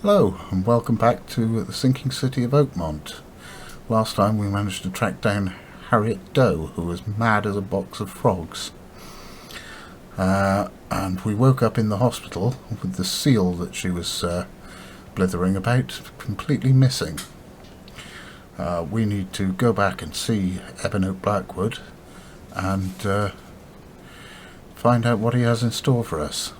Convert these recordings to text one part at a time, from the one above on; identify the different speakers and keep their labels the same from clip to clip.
Speaker 1: Hello, and welcome back to the sinking city of Oakmont. Last time we managed to track down Harriet Doe, who was mad as a box of frogs. And we woke up in the hospital with the seal that she was blithering about completely missing. We need to go back and see Ebon Blackwood and find out what he has in store for us.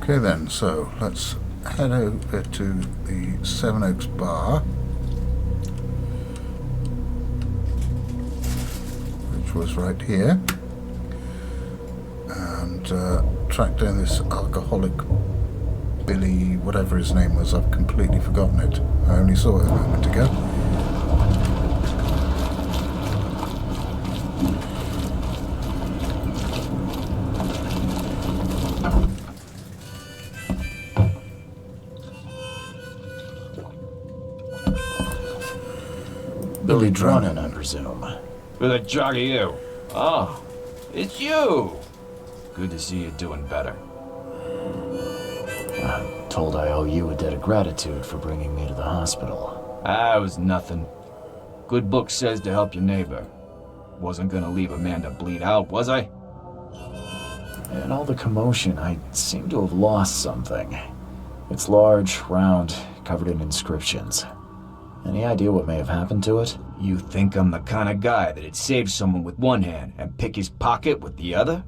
Speaker 1: Okay then, so let's head over to the Seven Oaks Bar, which was right here, and track down this alcoholic Billy, whatever his name was. I've completely forgotten it. I only saw it a moment ago.
Speaker 2: Billy Drennan, I presume.
Speaker 3: Who the jog are you? Oh, it's you! Good to see you doing better.
Speaker 2: I'm told I owe you a debt of gratitude for bringing me to the hospital.
Speaker 3: It was nothing. Good book says to help your neighbor. Wasn't gonna leave a man to bleed out, was I?
Speaker 2: In all the commotion, I seem to have lost something. It's large, round, covered in inscriptions. Any idea what may have happened to it?
Speaker 3: You think I'm the kind of guy that'd save someone with one hand and pick his pocket with the other?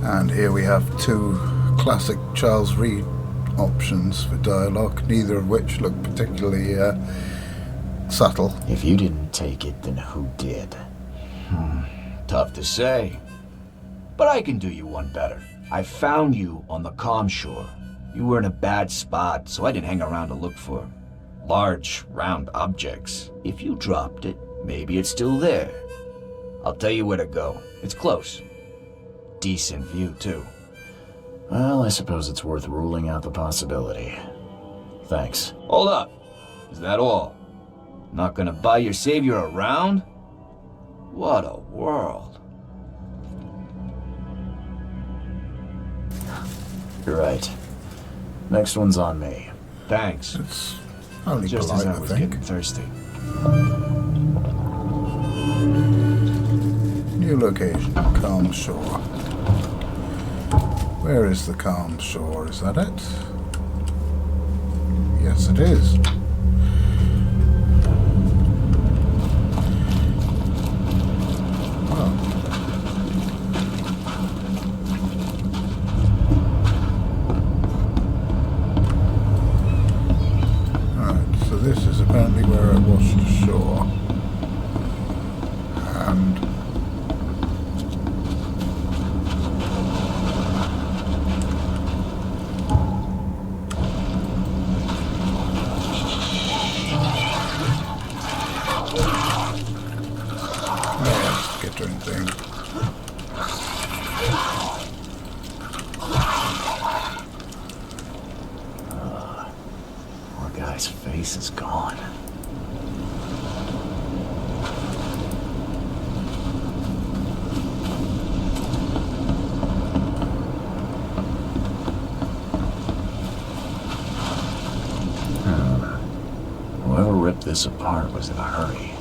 Speaker 1: And here we have two classic Charles Reed options for dialogue, neither of which look particularly subtle.
Speaker 2: If you didn't take it, then who did?
Speaker 3: Tough to say. But I can do you one better. I found you on the calm shore. You were in a bad spot, so I didn't hang around to look for large, round objects. If you dropped it, maybe it's still there. I'll tell you where to go. It's close. Decent view, too.
Speaker 2: Well, I suppose it's worth ruling out the possibility. Thanks.
Speaker 3: Hold up. Is that all? Not gonna buy your savior around? What a world.
Speaker 2: You're right. Next one's on me.
Speaker 3: Thanks.
Speaker 1: It's only
Speaker 3: Just
Speaker 1: polite,
Speaker 3: as I
Speaker 1: I
Speaker 3: was
Speaker 1: think.
Speaker 3: getting thirsty.
Speaker 1: New location, Calm Shore. Where is the Calm Shore? Is that it? Yes, it is. So this is apparently where I washed ashore. And yes, get doing thing.
Speaker 2: Poor guy's face is gone. Whoever ripped this apart was in a hurry.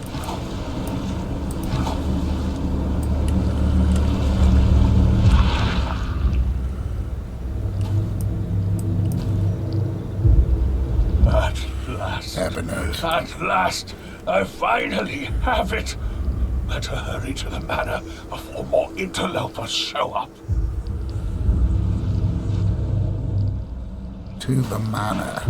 Speaker 4: At last, I finally have it. Better hurry to the manor before more interlopers show up.
Speaker 1: To the manor.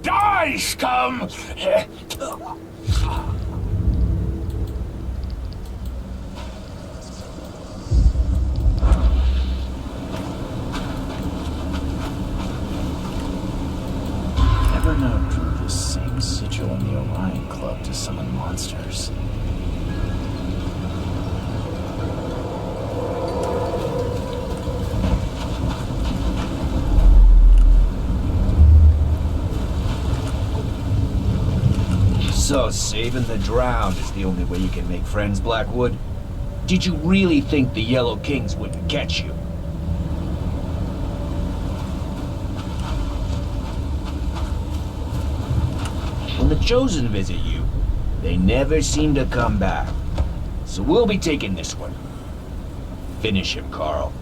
Speaker 4: Die, scum!
Speaker 2: Evernote drew the same sigil in the Orion Club to summon monsters.
Speaker 3: So saving the drowned is the only way you can make friends, Blackwood? Did you really think the Yellow Kings wouldn't catch you? When the Chosen visit you, they never seem to come back. So we'll be taking this one. Finish him, Carl.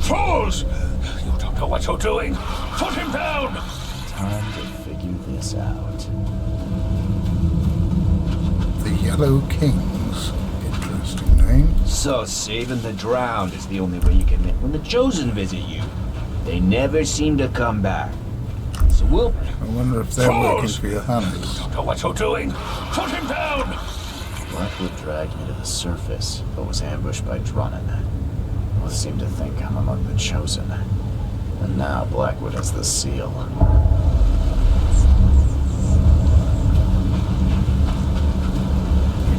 Speaker 4: Fools! You don't know what you're doing. Put him down!
Speaker 2: Time to figure this out.
Speaker 1: The Yellow Kings. Interesting name.
Speaker 3: So saving the drowned is the only way you can make. When the Chosen visit you, they never seem to come back. So we'll...
Speaker 1: I wonder if they're working
Speaker 4: Fools!
Speaker 1: for Johannes.
Speaker 4: Don't know what you're doing. Put him down!
Speaker 2: Blackwood dragged me to the surface, but was ambushed by Drunnen. Both seem to think I'm among the Chosen. And now Blackwood has the seal.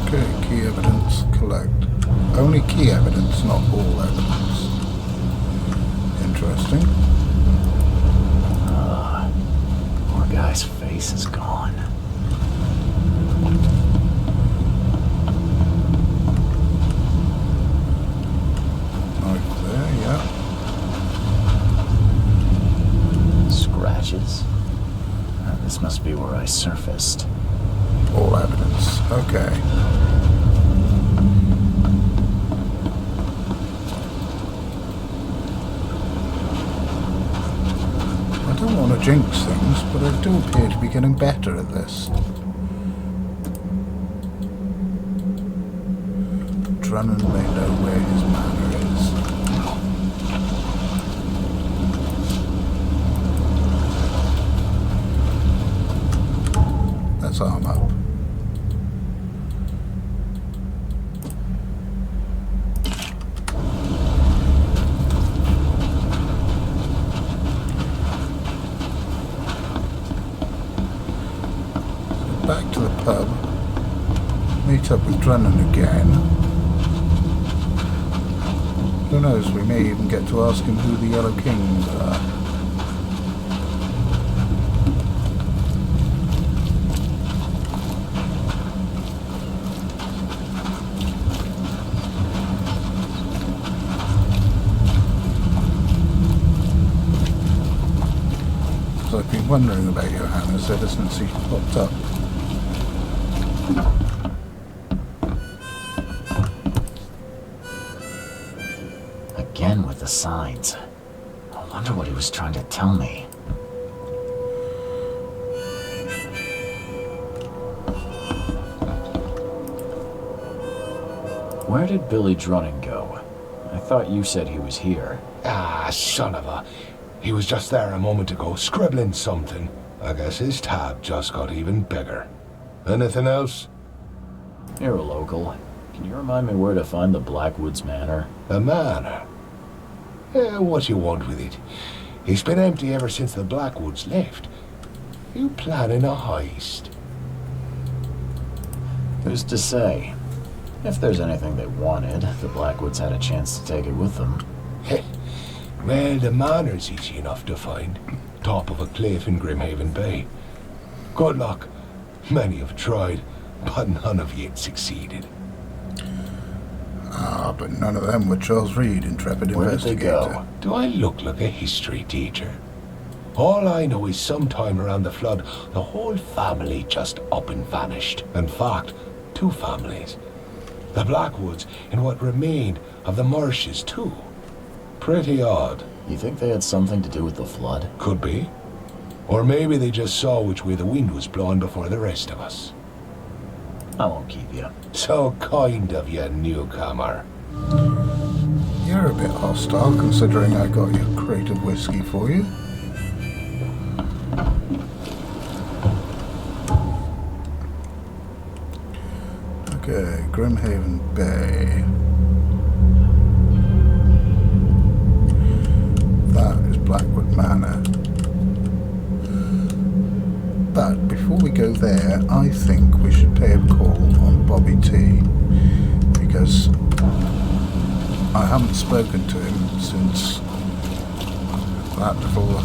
Speaker 1: Okay, key evidence, collect. Only key evidence, not all evidence. Interesting.
Speaker 2: Poor guy's face is gone.
Speaker 1: Knife there, yeah.
Speaker 2: Scratches? This must be where I surfaced.
Speaker 1: All evidence. Okay. I don't want to jinx things, but I do appear to be getting better at this. Drunnen may know where his manor is. Let's arm up. Back to the pub. Meet up with Drunnen again. Who knows, we may even get to ask him who the Yellow Kings are. So I've been wondering about Johannes ever since he popped up.
Speaker 2: Again with the signs. I wonder what he was trying to tell me. Where did Billy Drunnen go? I thought you said he was here.
Speaker 4: Ah, son of a... He was just there a moment ago, scribbling something. I guess his tab just got even bigger. Anything else?
Speaker 2: You're a local. Can you remind me where to find the Blackwoods Manor?
Speaker 4: The manor? What you want with it? It's been empty ever since the Blackwoods left. You planning a heist?
Speaker 2: Who's to say? If there's anything they wanted, the Blackwoods had a chance to take it with them.
Speaker 4: Well, the manor's easy enough to find. Top of a cliff in Grimhaven Bay. Good luck. Many have tried, but none have yet succeeded.
Speaker 1: Ah, but none of them were Charles Reed, intrepid
Speaker 2: Where did they
Speaker 1: investigator.
Speaker 2: go?
Speaker 4: Do I look like a history teacher? All I know is sometime around the flood, the whole family just up and vanished. In fact, 2 families. The Blackwoods and what remained of the Marshes, too. Pretty odd.
Speaker 2: You think they had something to do with the flood?
Speaker 4: Could be. Or maybe they just saw which way the wind was blowing before the rest of us.
Speaker 2: I won't keep you.
Speaker 4: So kind of you, newcomer.
Speaker 1: You're a bit hostile, considering I got you a crate of whiskey for you. Okay, Grimhaven Bay. That is Blackwood Manor. But before we go there, I think we should pay a call on Bobby T. Because I haven't spoken to him since that little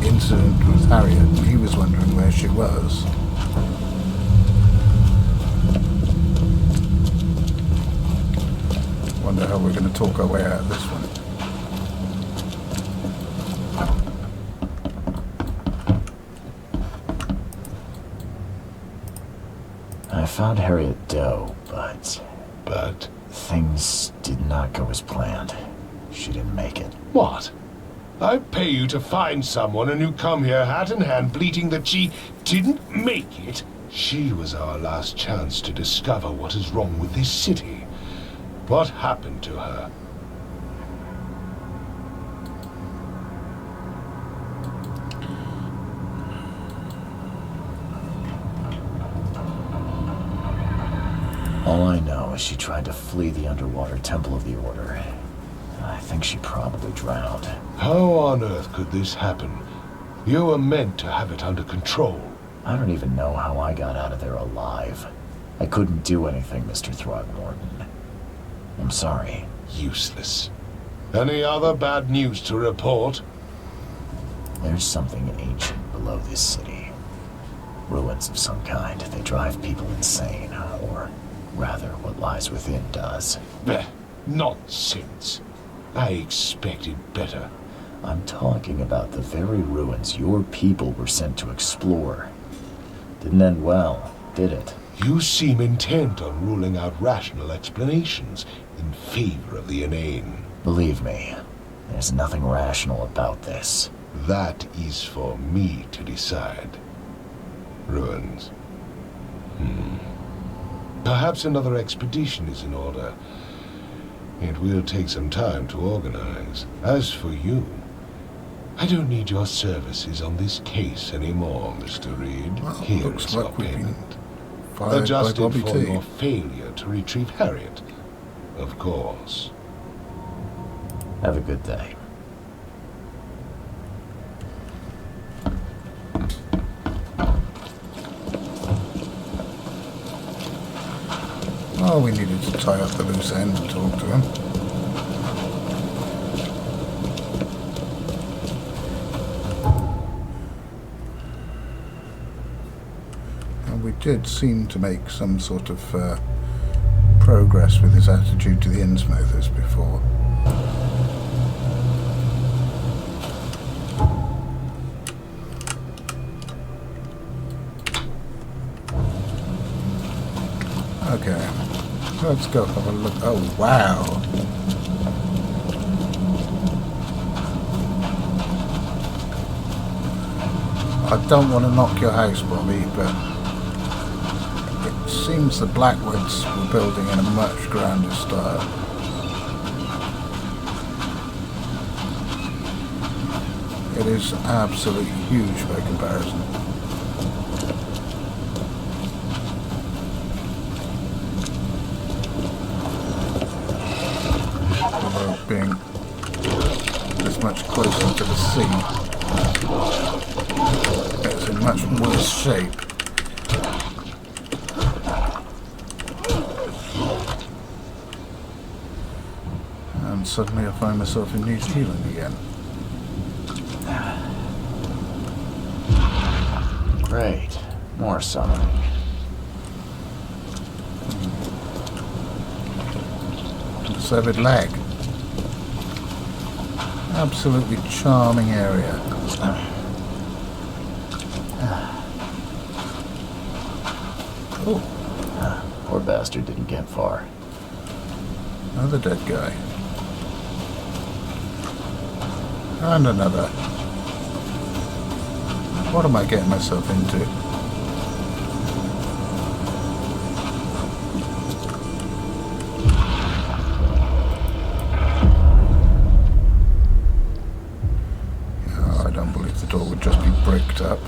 Speaker 1: incident with Harriet, and he was wondering where she was. Wonder how we're going to talk our way out of this one.
Speaker 2: I found Harriet Doe, but
Speaker 4: But
Speaker 2: things did not go as planned. She didn't make it.
Speaker 4: what? I pay you to find someone and you come here hat in hand bleating that she didn't make it? She was our last chance to discover what is wrong with this city. What happened to her?
Speaker 2: All I know is she tried to flee the underwater Temple of the Order. I think she probably drowned.
Speaker 4: How on earth could this happen? You were meant to have it under control.
Speaker 2: I don't even know how I got out of there alive. I couldn't do anything, Mr. Throgmorton. I'm sorry.
Speaker 4: Useless. Any other bad news to report?
Speaker 2: There's something ancient below this city. Ruins of some kind. They drive people insane, or rather, what lies within does.
Speaker 4: Bleh, nonsense. I expected better.
Speaker 2: I'm talking about the very ruins your people were sent to explore. Didn't end well, did it?
Speaker 4: You seem intent on ruling out rational explanations in favor of the inane.
Speaker 2: Believe me, there's nothing rational about this.
Speaker 4: That is for me to decide. Ruins. Perhaps another expedition is in order. It will take some time to organize. As for you, I don't need your services on this case anymore, Mr. Reed.
Speaker 1: Well,
Speaker 4: Here
Speaker 1: looks
Speaker 4: is your
Speaker 1: like we've been
Speaker 4: payment.
Speaker 1: fired by
Speaker 4: Adjusted
Speaker 1: Bobby
Speaker 4: for
Speaker 1: T.
Speaker 4: your failure to retrieve Harriet, of course.
Speaker 2: Have a good day.
Speaker 1: Oh, we needed to tie up the loose end and talk to him. And we did seem to make some sort of progress with his attitude to the Innsmouthers before. Okay, let's go have a look. Oh, wow. I don't want to knock your house, Bobby, but it seems the Blackwoods were building in a much grander style. It is absolutely huge by comparison. Although being this much closer to the sea, it's in much worse shape. And suddenly I find myself in New Zealand again.
Speaker 2: Great. More summoning.
Speaker 1: Severed leg. Absolutely charming area. Oh,
Speaker 2: Poor bastard didn't get far.
Speaker 1: another dead guy. And another. What am I getting myself into? up.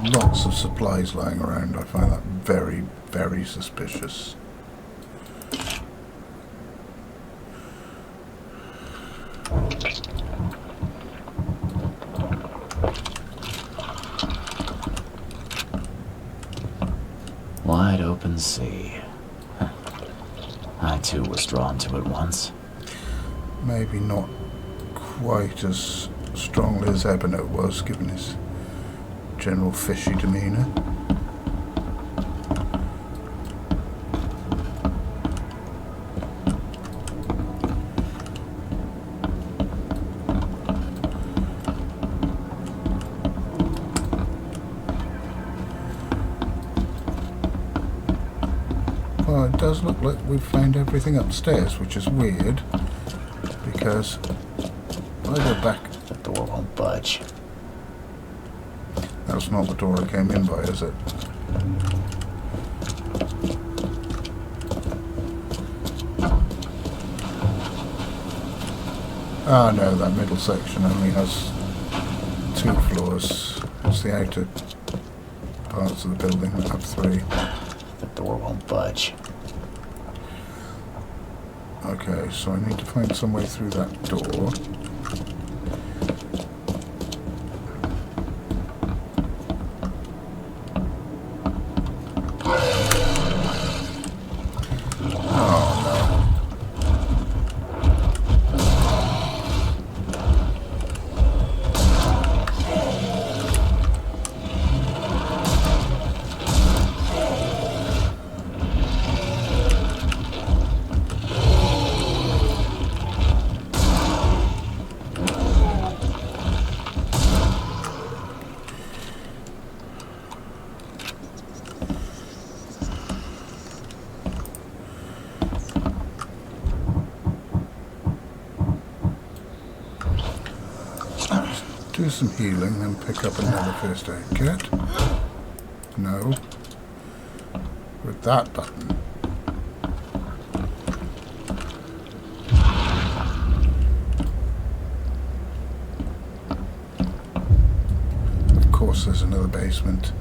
Speaker 1: Lots of supplies lying around. I find that very, very suspicious.
Speaker 2: Wide open sea. I too was drawn to it once.
Speaker 1: Maybe not quite as strongly as Ebonot was, given his general fishy demeanour. Well, it does look like we've found everything upstairs, which is weird, because if I go back...
Speaker 2: The door won't budge.
Speaker 1: That's not the door I came in by, is it? Ah, no, that middle section only has 2 floors. It's the outer parts of the building that have 3.
Speaker 2: The door won't budge.
Speaker 1: Okay, so I need to find some way through that door. Do some healing, then pick up another first aid kit. No. With that button. Of course there's another basement.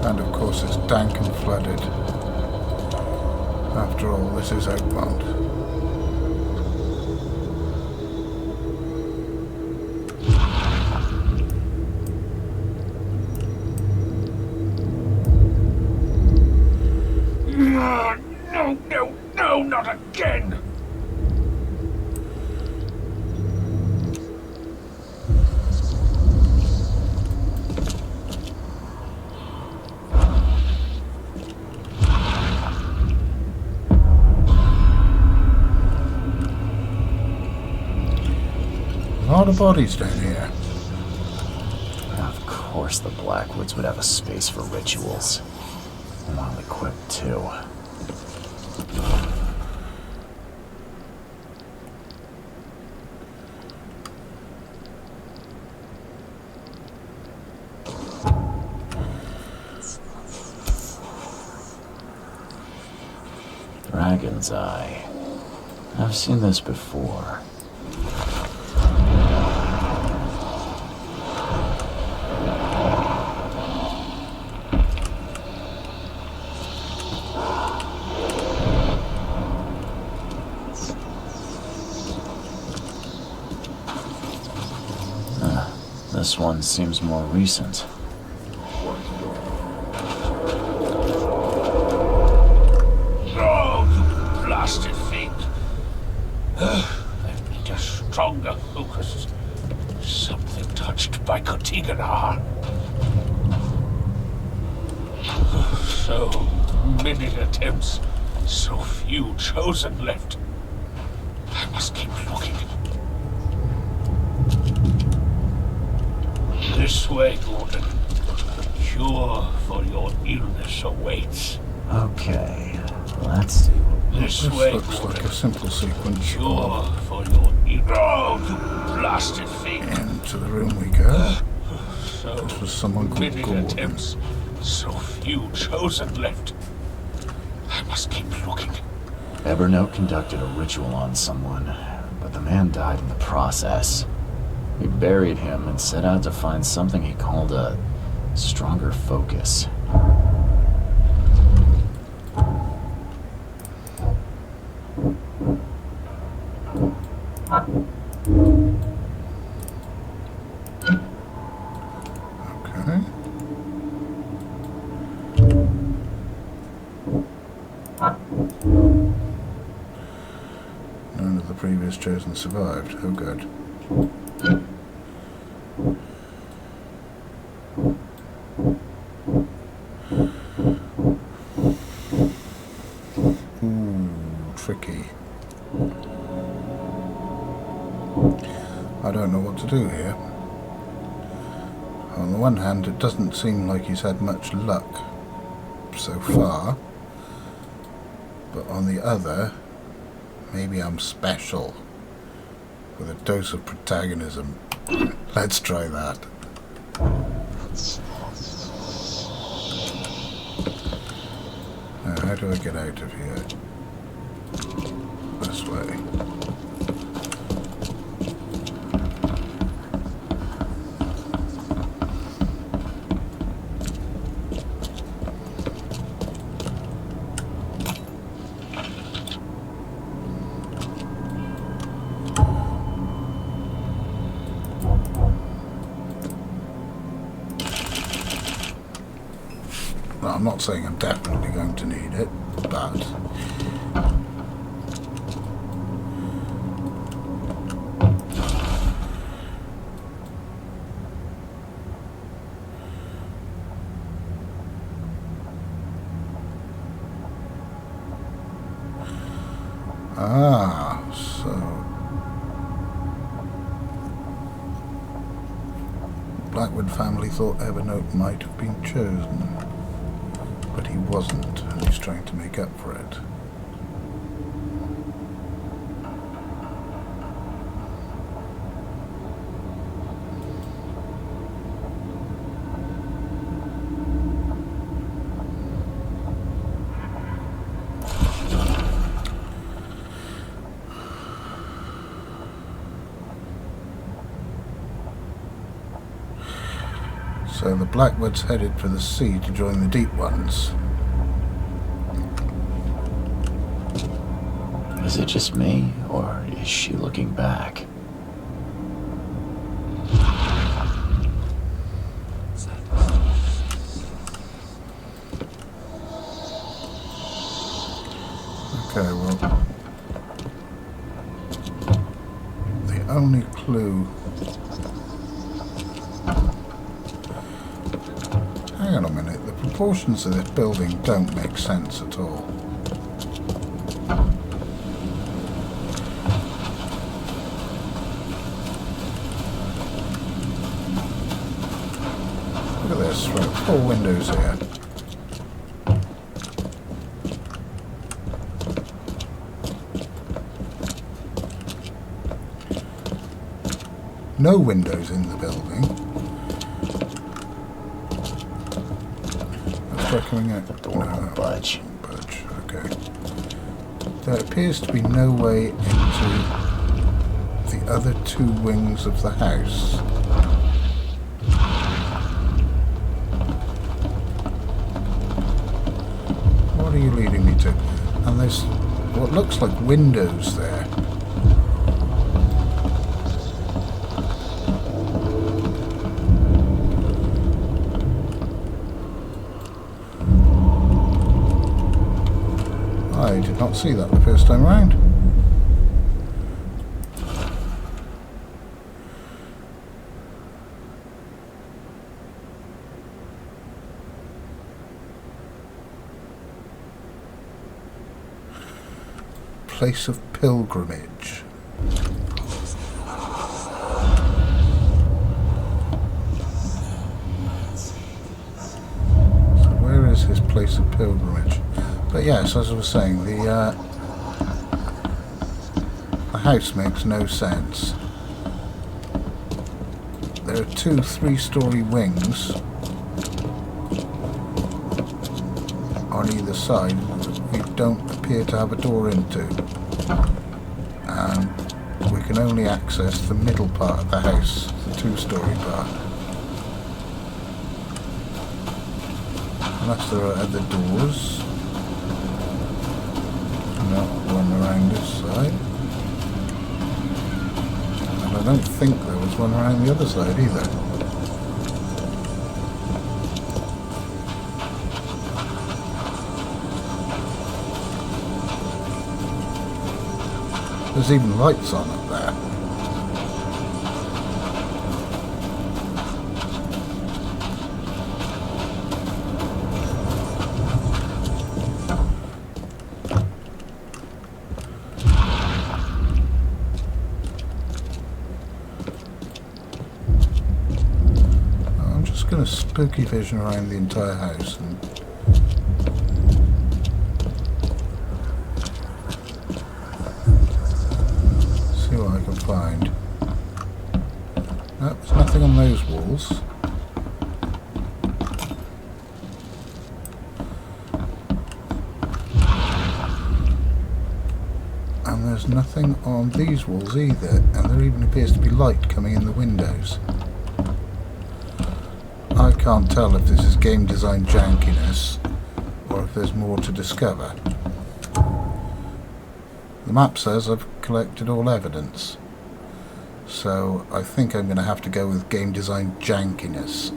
Speaker 1: And of course it's dank and flooded. After all, this is Oakmont.
Speaker 4: No, not again!
Speaker 1: A lot of bodies down here.
Speaker 2: Of course course the Blackwoods would have a space for rituals. Well equipped, too. Dragon's Eye. I've seen this before. This one seems more recent.
Speaker 4: Oh, you blasted thing. I need a stronger focus. Something touched by Kotiganar. So many attempts, so few chosen left. I must keep looking. This way, Gordon. Cure for your illness awaits.
Speaker 2: Okay, let's see.
Speaker 4: This
Speaker 1: This
Speaker 4: way,
Speaker 1: looks like
Speaker 4: Gordon.
Speaker 1: a simple sequence
Speaker 4: Cure
Speaker 1: of
Speaker 4: for your illness. Oh, you blasted thing.
Speaker 1: into the room we go.
Speaker 4: So
Speaker 1: This was someone called
Speaker 4: many
Speaker 1: Gordon.
Speaker 4: attempts, so few chosen left. I must keep looking.
Speaker 2: Evernote conducted a ritual on someone, but the man died in the process. We buried him and set out to find something he called a stronger focus.
Speaker 1: Okay. None of the previous chosen survived. Oh, good. Ooh, tricky. I don't know what to do here. On the one hand, it doesn't seem like he's had much luck so far. But on the other, maybe I'm special with a dose of protagonism. Let's try that. Now, how do I get out of here? This way. Well, I'm not saying I'm definitely going to need it, but so Blackwood family thought Evernote might have been chosen, but he wasn't, and he's trying to make up for it. So the Blackwoods headed for the sea to join the Deep Ones.
Speaker 2: Is it just me, or is she looking back?
Speaker 1: Okay, well, the only clue... Hang on a minute, the proportions of this building don't make sense at all. 4 windows here. No windows in the building. Let's try coming out.
Speaker 2: The door won't budge.
Speaker 1: Budge, okay. There appears to be no way into the other 2 wings of the house. What are you leading me to? And there's what looks like windows there. I did not see that the first time round. Place of pilgrimage. So where is his place of pilgrimage? But yes, as I was saying, the house makes no sense. There are 2 3-story wings on either side that we don't appear to have a door into, and we can only access the middle part of the house, the 2-story part, unless there are other doors. No, one around this side, and I don't think there was one around the other side either. There's even lights on up there. I'm just going to spooky vision around the entire house and what I can find. No, there's nothing on those walls. And there's nothing on these walls either, and there even appears to be light coming in the windows. I can't tell if this is game design jankiness or if there's more to discover. The map says I've collected all evidence, so I think I'm going to have to go with game design jankiness.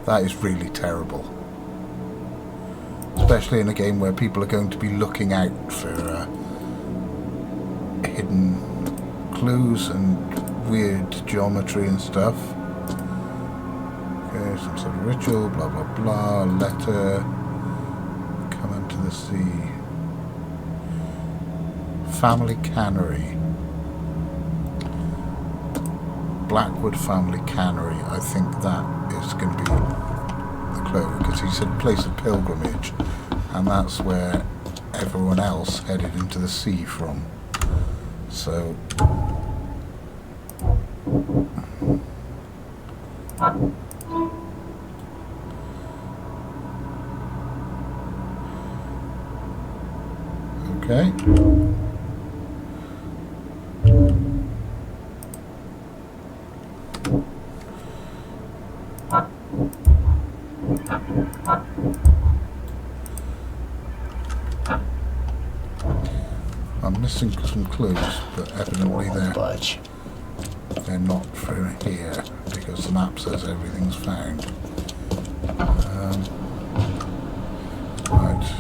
Speaker 1: That is really terrible, especially in a game where people are going to be looking out for hidden clues and weird geometry and stuff. Okay, some sort of ritual, blah blah blah, letter, come into the sea. Family Cannery. Blackwood Family Cannery. I think that is going to be the clue, because he said place of pilgrimage, and that's where everyone else headed into the sea from. So okay. I'm missing some clues, but evidently they're not through here, because the map says everything's found. Right.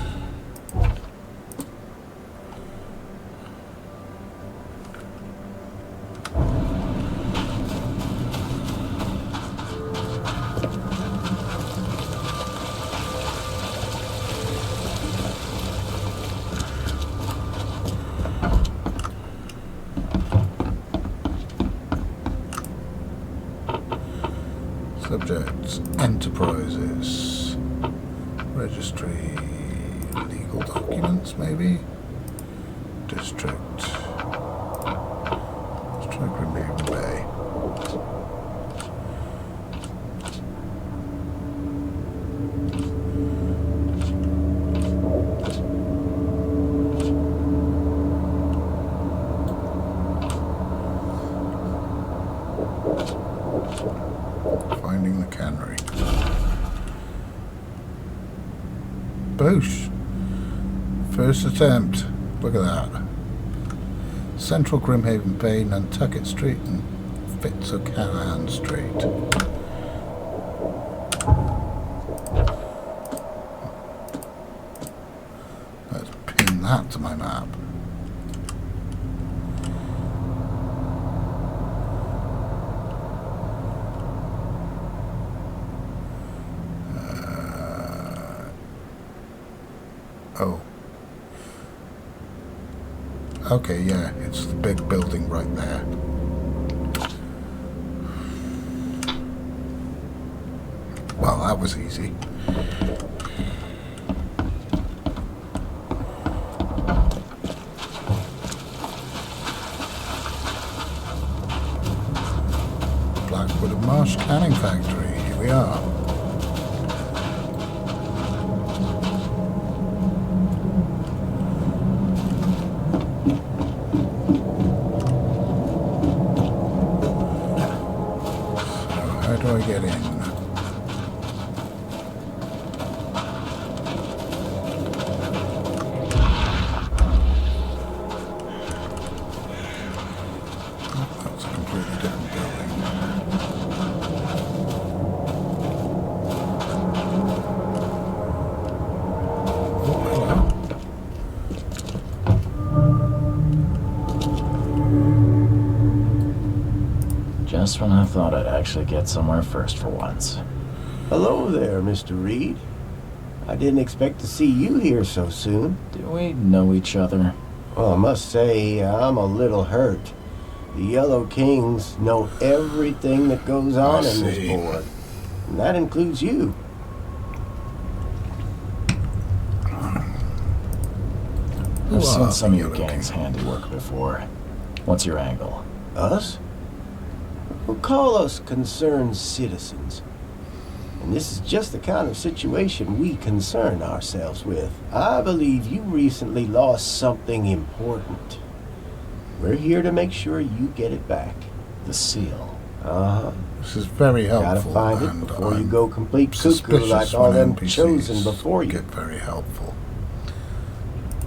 Speaker 1: Subjects, enterprises, registry, legal documents maybe, district, let's try Grimhaven Bay. Finding the cannery. Boosh! First attempt. Look at that. Central Grimhaven Bay, Nantucket Street and Fitzocallan Street. Let's pin that to my map. Oh. Okay, yeah, it's the big building right there. Well, that was easy. Blackwood and Marsh Canning Factory, here we are. How do I get in? Oh, that's a completely different building. Oh, hello.
Speaker 2: Just when I thought I'd actually get somewhere first for once.
Speaker 5: Hello there, Mr. Reed. I didn't expect to see you here so soon.
Speaker 2: Do we know each other?
Speaker 5: Well, I must say, I'm a little hurt. The Yellow Kings know everything that goes on in this
Speaker 1: see.
Speaker 5: board. And that includes you.
Speaker 1: Who
Speaker 2: I've seen
Speaker 1: are
Speaker 2: some
Speaker 1: the
Speaker 2: of your
Speaker 1: Yellow
Speaker 2: gang's
Speaker 1: Kings?
Speaker 2: handiwork before. What's your angle?
Speaker 5: Us? Well, call us concerned citizens. And this is just the kind of situation we concern ourselves with. I believe you recently lost something important. We're here to make sure you get it back.
Speaker 2: The seal.
Speaker 5: Uh-huh.
Speaker 1: This is very helpful.
Speaker 5: Gotta find it
Speaker 1: and
Speaker 5: before you
Speaker 1: I'm
Speaker 5: go complete cuckoo
Speaker 1: suspicious
Speaker 5: like all
Speaker 1: when
Speaker 5: them
Speaker 1: NPCs
Speaker 5: chosen before you.
Speaker 1: get very helpful.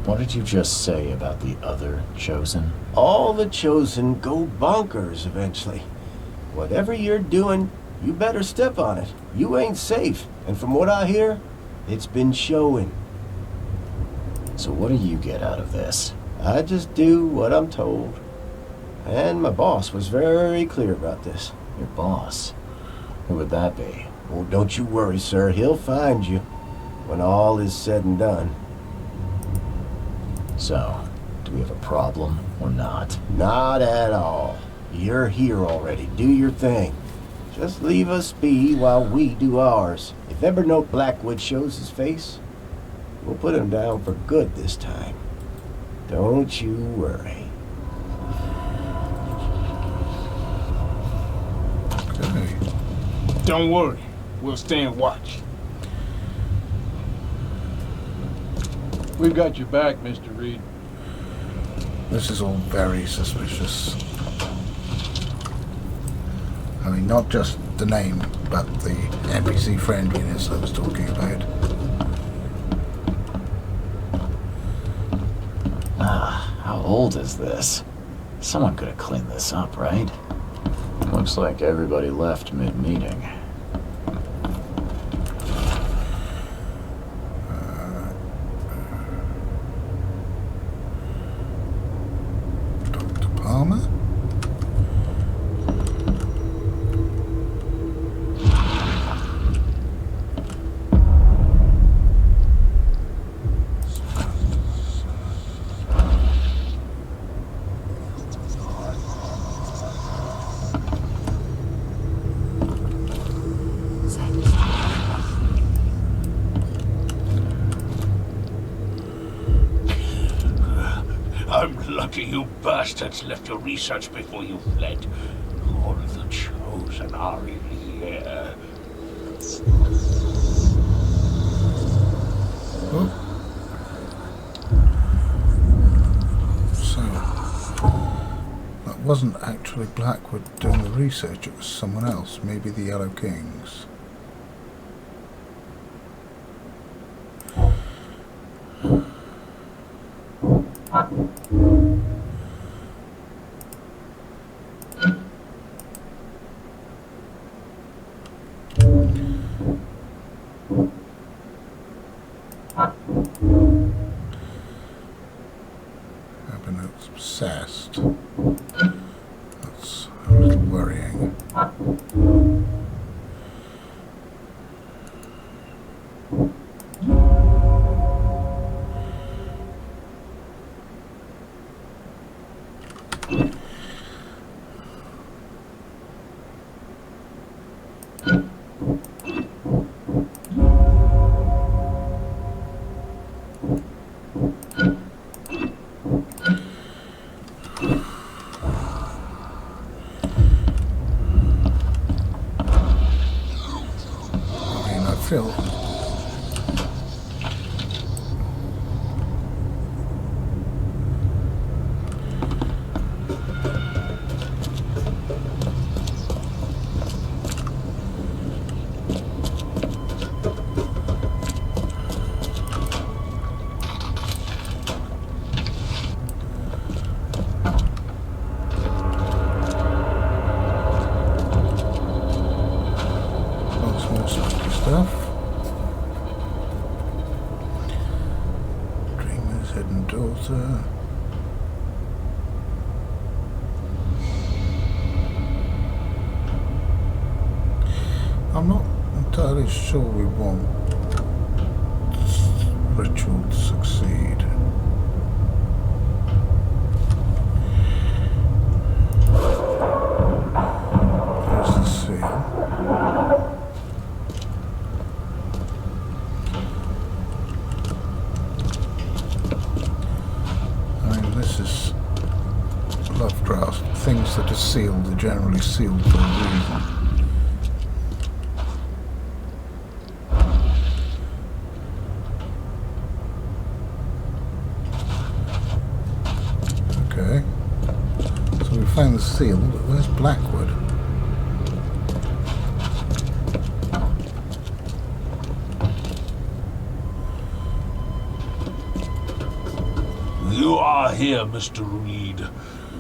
Speaker 2: What did you just say about the other chosen?
Speaker 5: All the chosen go bonkers eventually. Whatever you're doing, you better step on it. You ain't safe. And from what I hear, it's been showing.
Speaker 2: So what do you get out of this?
Speaker 5: I just do what I'm told. And my boss was very clear about this.
Speaker 2: Your boss? Who would that be?
Speaker 5: Oh, don't you worry, sir. He'll find you when all is said and done.
Speaker 2: So, do we have a problem or not?
Speaker 5: Not at all. You're here already. Do your thing. Just leave us be while we do ours. If Evernote Blackwood shows his face, we'll put him down for good this time. Don't you worry.
Speaker 1: Okay.
Speaker 6: Don't worry. We'll stand watch.
Speaker 7: We've got your back, Mr. Reed.
Speaker 1: This is all very suspicious. I mean, not just the name, but the NPC friendliness I was talking about.
Speaker 2: How old is this? Someone could have cleaned this up, right? Looks like everybody left mid-meeting.
Speaker 1: Dr. Palmer?
Speaker 4: I'm lucky you bastards left your research before you fled. All of the Chosen are in here.
Speaker 1: Oh. So, that wasn't actually Blackwood doing the research, it was someone else, maybe the Yellow Kings. Abenote's obsessed. That's a little worrying. Phil. Lots more spooky stuff. Dreamer's hidden daughter. I'm not entirely sure we want this ritual to succeed. Here's the seal. I mean, this is Lovecraft. Things that are sealed are generally sealed for a reason. Okay. So we found the seal, but where's Blackwood?
Speaker 4: You are here, Mr. Reed.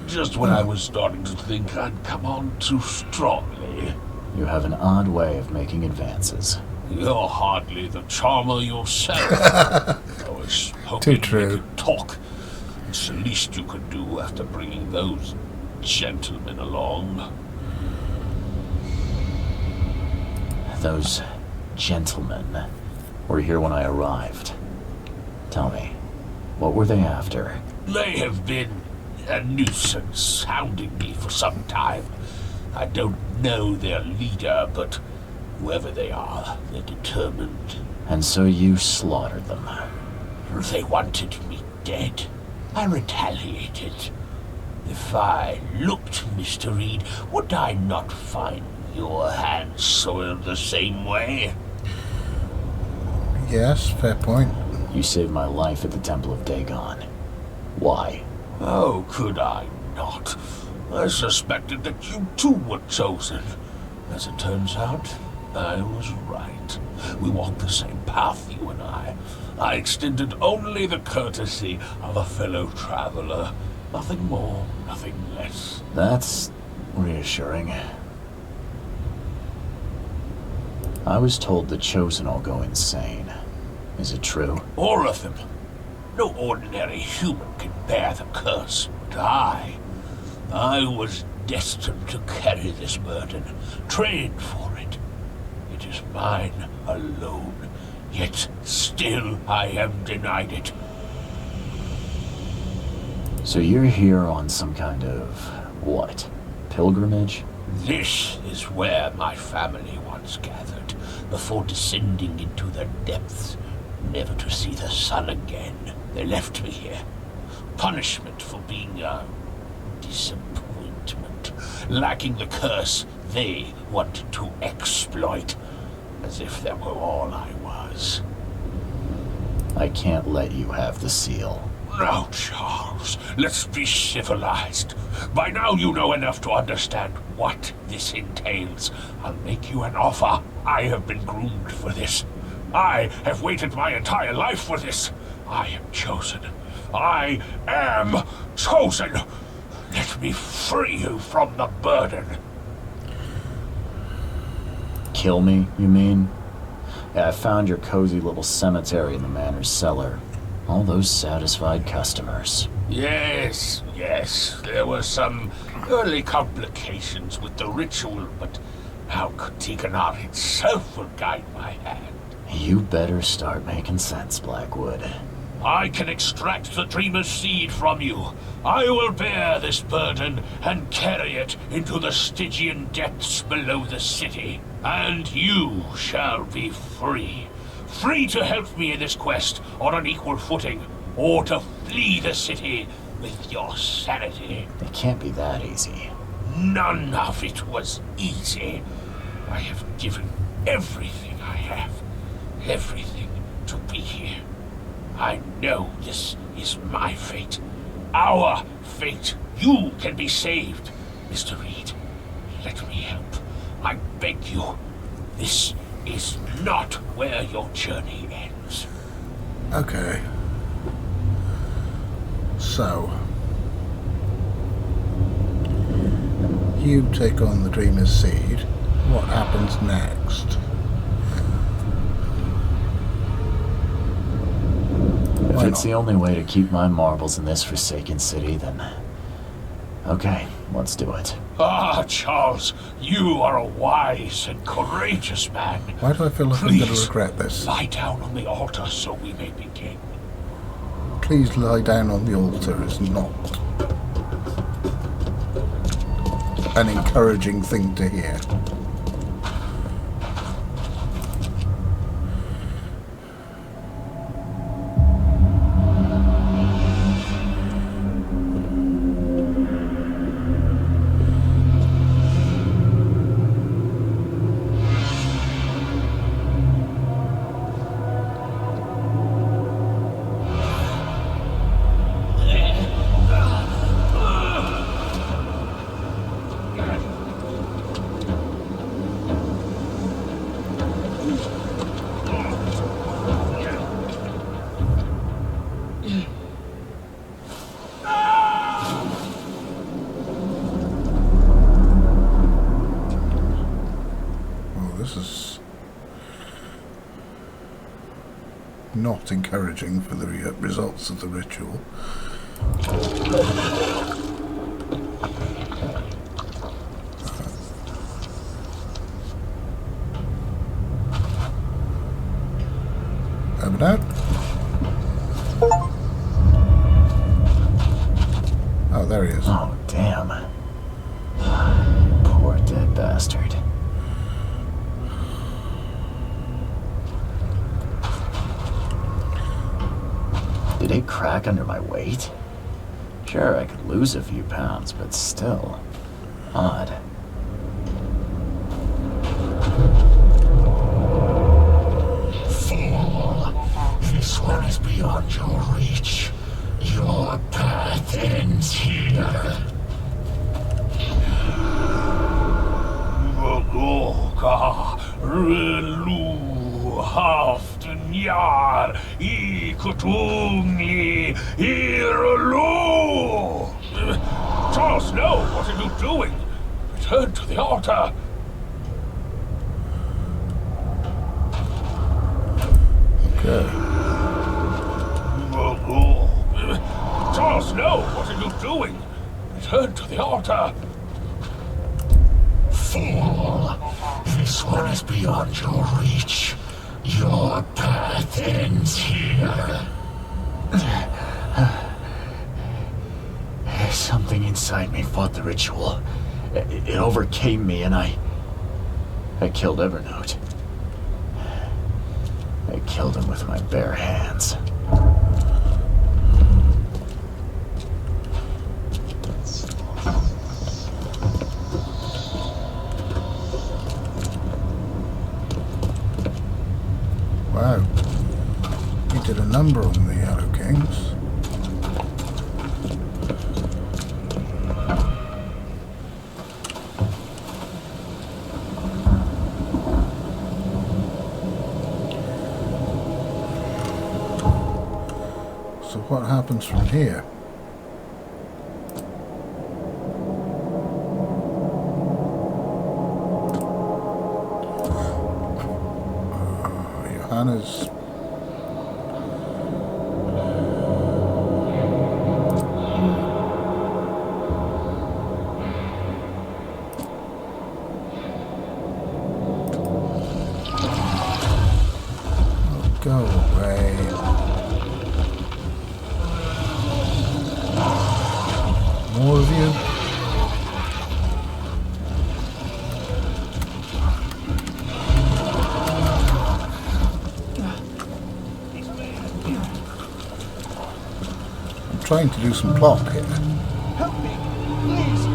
Speaker 4: Just when I was starting to think I'd come on too strongly.
Speaker 2: You have an odd way of making advances.
Speaker 4: You're hardly the charmer yourself. I was hoping
Speaker 1: Too true.
Speaker 4: you could talk. It's the least you could do after bringing those gentlemen along.
Speaker 2: Those gentlemen were here when I arrived. Tell me, what were they after?
Speaker 4: They have been a nuisance, hounding me for some time. I don't know their leader, but whoever they are, they're determined.
Speaker 2: And so you slaughtered them.
Speaker 4: They wanted me dead. I retaliated. If I looked, Mr. Reed, would I not find your hands soiled the same way?
Speaker 1: Yes, fair point.
Speaker 2: You saved my life at the Temple of Dagon. Why?
Speaker 4: How could I not? I suspected that you too were chosen. As it turns out, I was right. We walked the same path, you and I. I extended only the courtesy of a fellow traveler. Nothing more, nothing less.
Speaker 2: That's reassuring. I was told the Chosen all go insane. Is it true?
Speaker 4: All of them. No ordinary human can bear the curse, but I was destined to carry this burden, trained for it. It is mine alone, yet still I am denied it.
Speaker 2: So you're here on some kind of, what, pilgrimage?
Speaker 4: This is where my family once gathered, before descending into the depths, never to see the sun again. They left me here. punishment for being a disappointment, lacking the curse they wanted to exploit, as if that were all I was.
Speaker 2: I can't let you have the seal.
Speaker 4: Now, Charles, let's be civilized. By now you know enough to understand what this entails. I'll make you an offer. I have been groomed for this. I have waited my entire life for this. I am chosen. I am chosen. Let me free you from the burden.
Speaker 2: Kill me, you mean? Yeah, I found your cozy little cemetery in the manor's cellar. All those satisfied customers.
Speaker 4: Yes, there were some early complications with the ritual, but now Tiganar itself will guide my hand.
Speaker 2: You better start making sense, Blackwood.
Speaker 4: I can extract the Dreamer's seed from you. I will bear this burden and carry it into the Stygian depths below the city. And you shall be free. Free to help me in this quest on an equal footing, or to flee the city with your sanity.
Speaker 2: It can't be that easy.
Speaker 4: None of it was easy. I have given everything I have, everything to be here. I know this is my fate, our fate. You can be saved, Mr. Reed. Let me help. I beg you. This is not where your journey ends.
Speaker 1: Okay. So, you take on the Dreamer's Seed. What happens next?
Speaker 2: If it's the only way to keep my marbles in this forsaken city, then... Okay, let's do it.
Speaker 4: Ah, Charles, you are a wise and courageous man.
Speaker 1: Why do I feel like I'm going to
Speaker 4: Please,
Speaker 1: regret this?
Speaker 4: lie down on the altar so we may begin.
Speaker 1: Please lie down on the altar is not an encouraging thing to hear. This is not encouraging for the results of the ritual. Open out. Oh, there he is.
Speaker 2: Oh, damn. Poor dead bastard. Did it crack under my weight? Sure, I could lose a few pounds, but still. Odd.
Speaker 8: Fool! This one is beyond your reach. Your path ends here.
Speaker 4: Goga, Relu, Haftenjar, Ikutungi, Irulu! Charles, no! What are you doing? Return to the altar!
Speaker 1: Okay.
Speaker 4: Charles, no! What are you doing? Return to the altar!
Speaker 8: Fool! This one is beyond your reach. Your path ends here.
Speaker 2: Something inside me fought the ritual. It overcame me, and I killed Evernote. I killed him with my bare hands.
Speaker 1: number on the Yellow Kings. So what happens from here? Johanna's go away. More of you? I'm trying to do some plot here.
Speaker 6: Help me, please.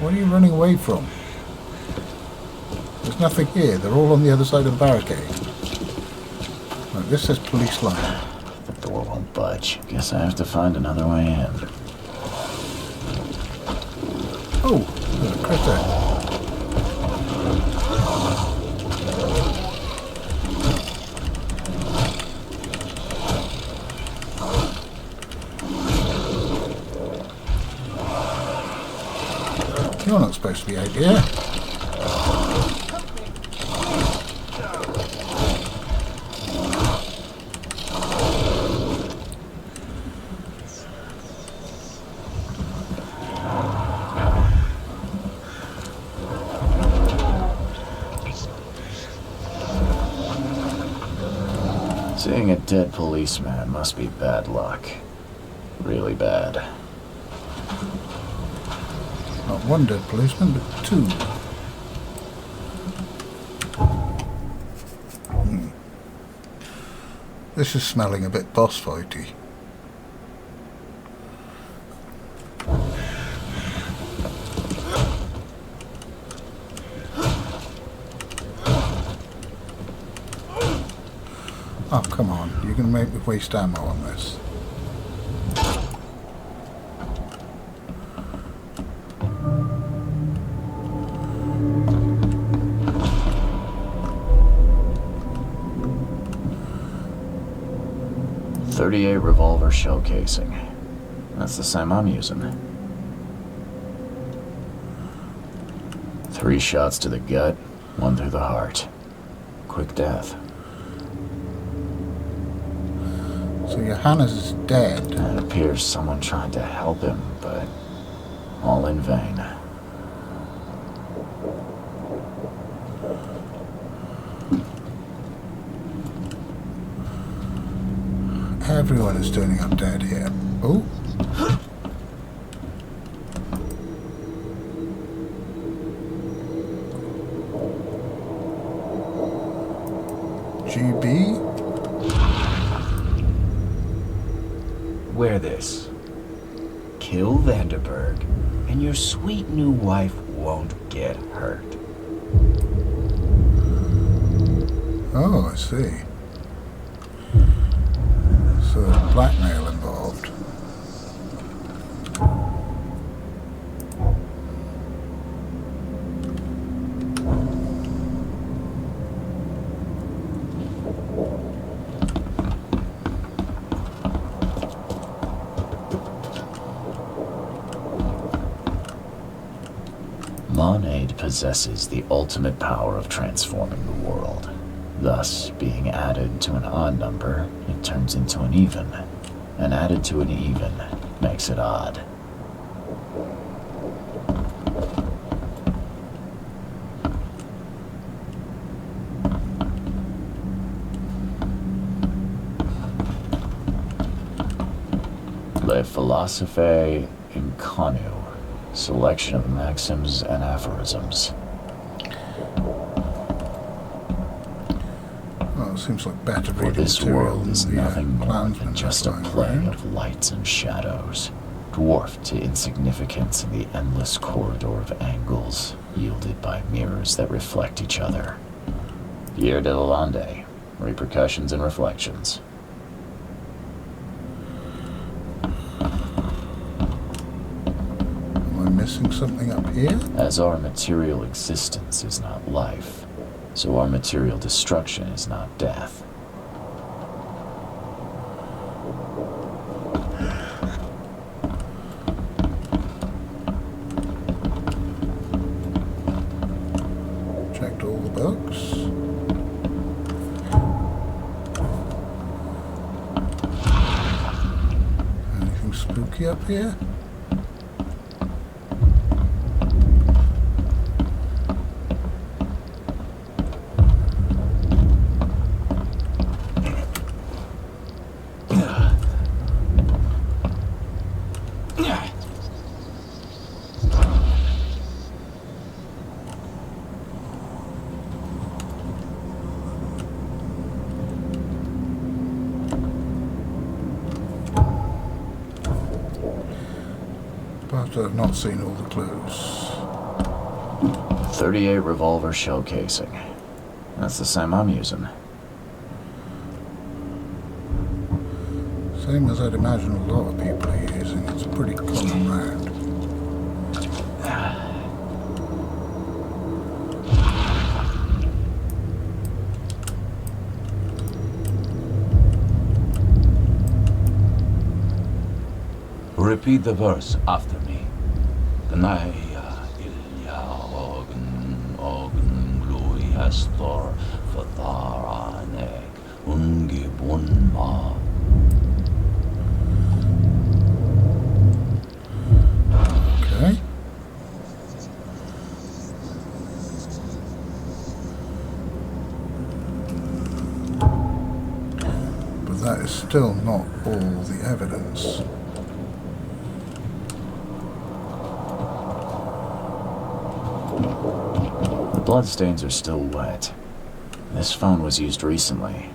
Speaker 1: What are you running away from? There's nothing here. They're all on the other side of the barricade. Right, this says police line.
Speaker 2: The door won't budge. Guess I have to find another way in.
Speaker 1: Oh, there's a critter. You're not supposed to be out here.
Speaker 2: Seeing a dead policeman must be bad luck. Really bad.
Speaker 1: Not one dead policeman, but two. This is smelling a bit boss fighty. Oh, come on. You're going to make me waste ammo on this.
Speaker 2: .38 revolver shell casing. That's the same I'm using. 3 shots to the gut, 1 through the heart. Quick death.
Speaker 1: So Johannes is dead.
Speaker 2: It appears someone tried to help him, but all in vain.
Speaker 1: Everyone is turning up dead here. Oh. GB?
Speaker 3: Wear this. Kill Vanderberg, and your sweet new wife won't get hurt.
Speaker 1: Oh, I see. So there's blackmail involved.
Speaker 2: Monade possesses the ultimate power of transforming the world. Thus, being added to an odd number, it turns into an even. And added to an even makes it odd. Le Philosophe Inconu. Selection of maxims and aphorisms.
Speaker 1: Well, it seems like better
Speaker 2: For
Speaker 1: reading
Speaker 2: this
Speaker 1: material
Speaker 2: world
Speaker 1: than
Speaker 2: is
Speaker 1: the
Speaker 2: nothing more
Speaker 1: Klansmen
Speaker 2: than just a
Speaker 1: flying
Speaker 2: play
Speaker 1: around.
Speaker 2: of lights and shadows, dwarfed to insignificance in the endless corridor of angles yielded by mirrors that reflect each other. Pierre de Lalande, repercussions and reflections.
Speaker 1: Am I missing something up here?
Speaker 2: As our material existence is not life, so our material destruction is not death.
Speaker 1: Checked all the books. Anything spooky up here? But I've not seen all the clues.
Speaker 2: 38 revolver shell casing. That's the same I'm using.
Speaker 1: Same as I'd imagine a lot of people are using. It's a pretty common round.
Speaker 3: Repeat the verse after me. Gnaya ilya ogun glui hastor fatharanek ungibun ma.
Speaker 1: Okay. But that is still not all the evidence.
Speaker 2: The bloodstains are still wet. This phone was used recently.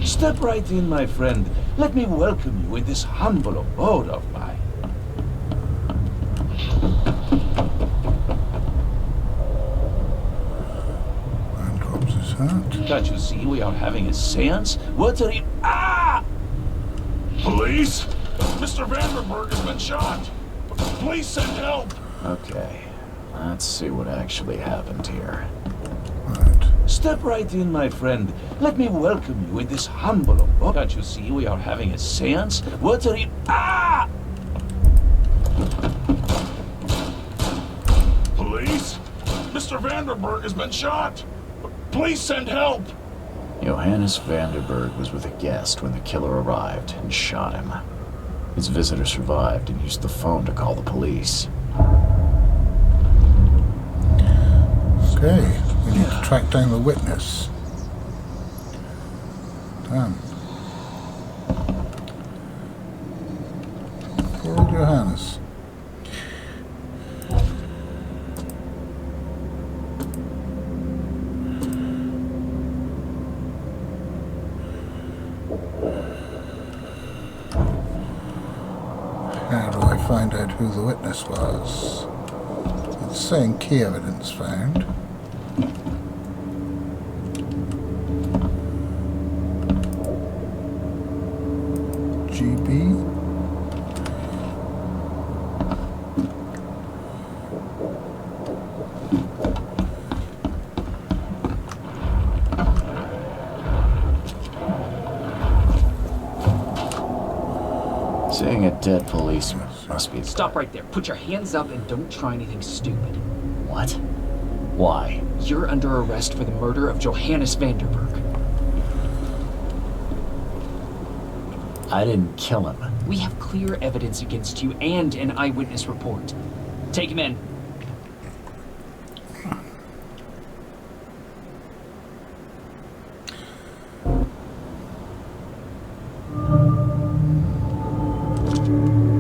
Speaker 3: Step right in, my friend. Let me welcome you in this humble abode of mine.
Speaker 1: Man drops his hat.
Speaker 3: Can't you see we are having a seance? What are you... Ah!
Speaker 8: Police? Mr. Vanderberg has been shot. Please send help.
Speaker 2: Okay, let's see what actually happened here.
Speaker 1: Right.
Speaker 3: Step right in, my friend. Let me welcome you in this humble abode. Can't you see we are having a seance? What are you... Ah!
Speaker 8: Police? Mr. Vanderberg has been shot. Please send help.
Speaker 2: Johannes Vanderberg was with a guest when the killer arrived and shot him. His visitor survived and used the phone to call the police.
Speaker 1: Okay, we need to track down the witness. Damn. Poor old Johannes. How do I find out who the witness was? It's saying key evidence found. GB.
Speaker 2: Seeing a dead policeman must be...
Speaker 9: Stop right there. Put your hands up and don't try anything stupid.
Speaker 2: What? Why?
Speaker 9: You're under arrest for the murder of Johannes Vanderberg.
Speaker 2: I didn't kill him.
Speaker 9: We have clear evidence against you and an eyewitness report. Take him in.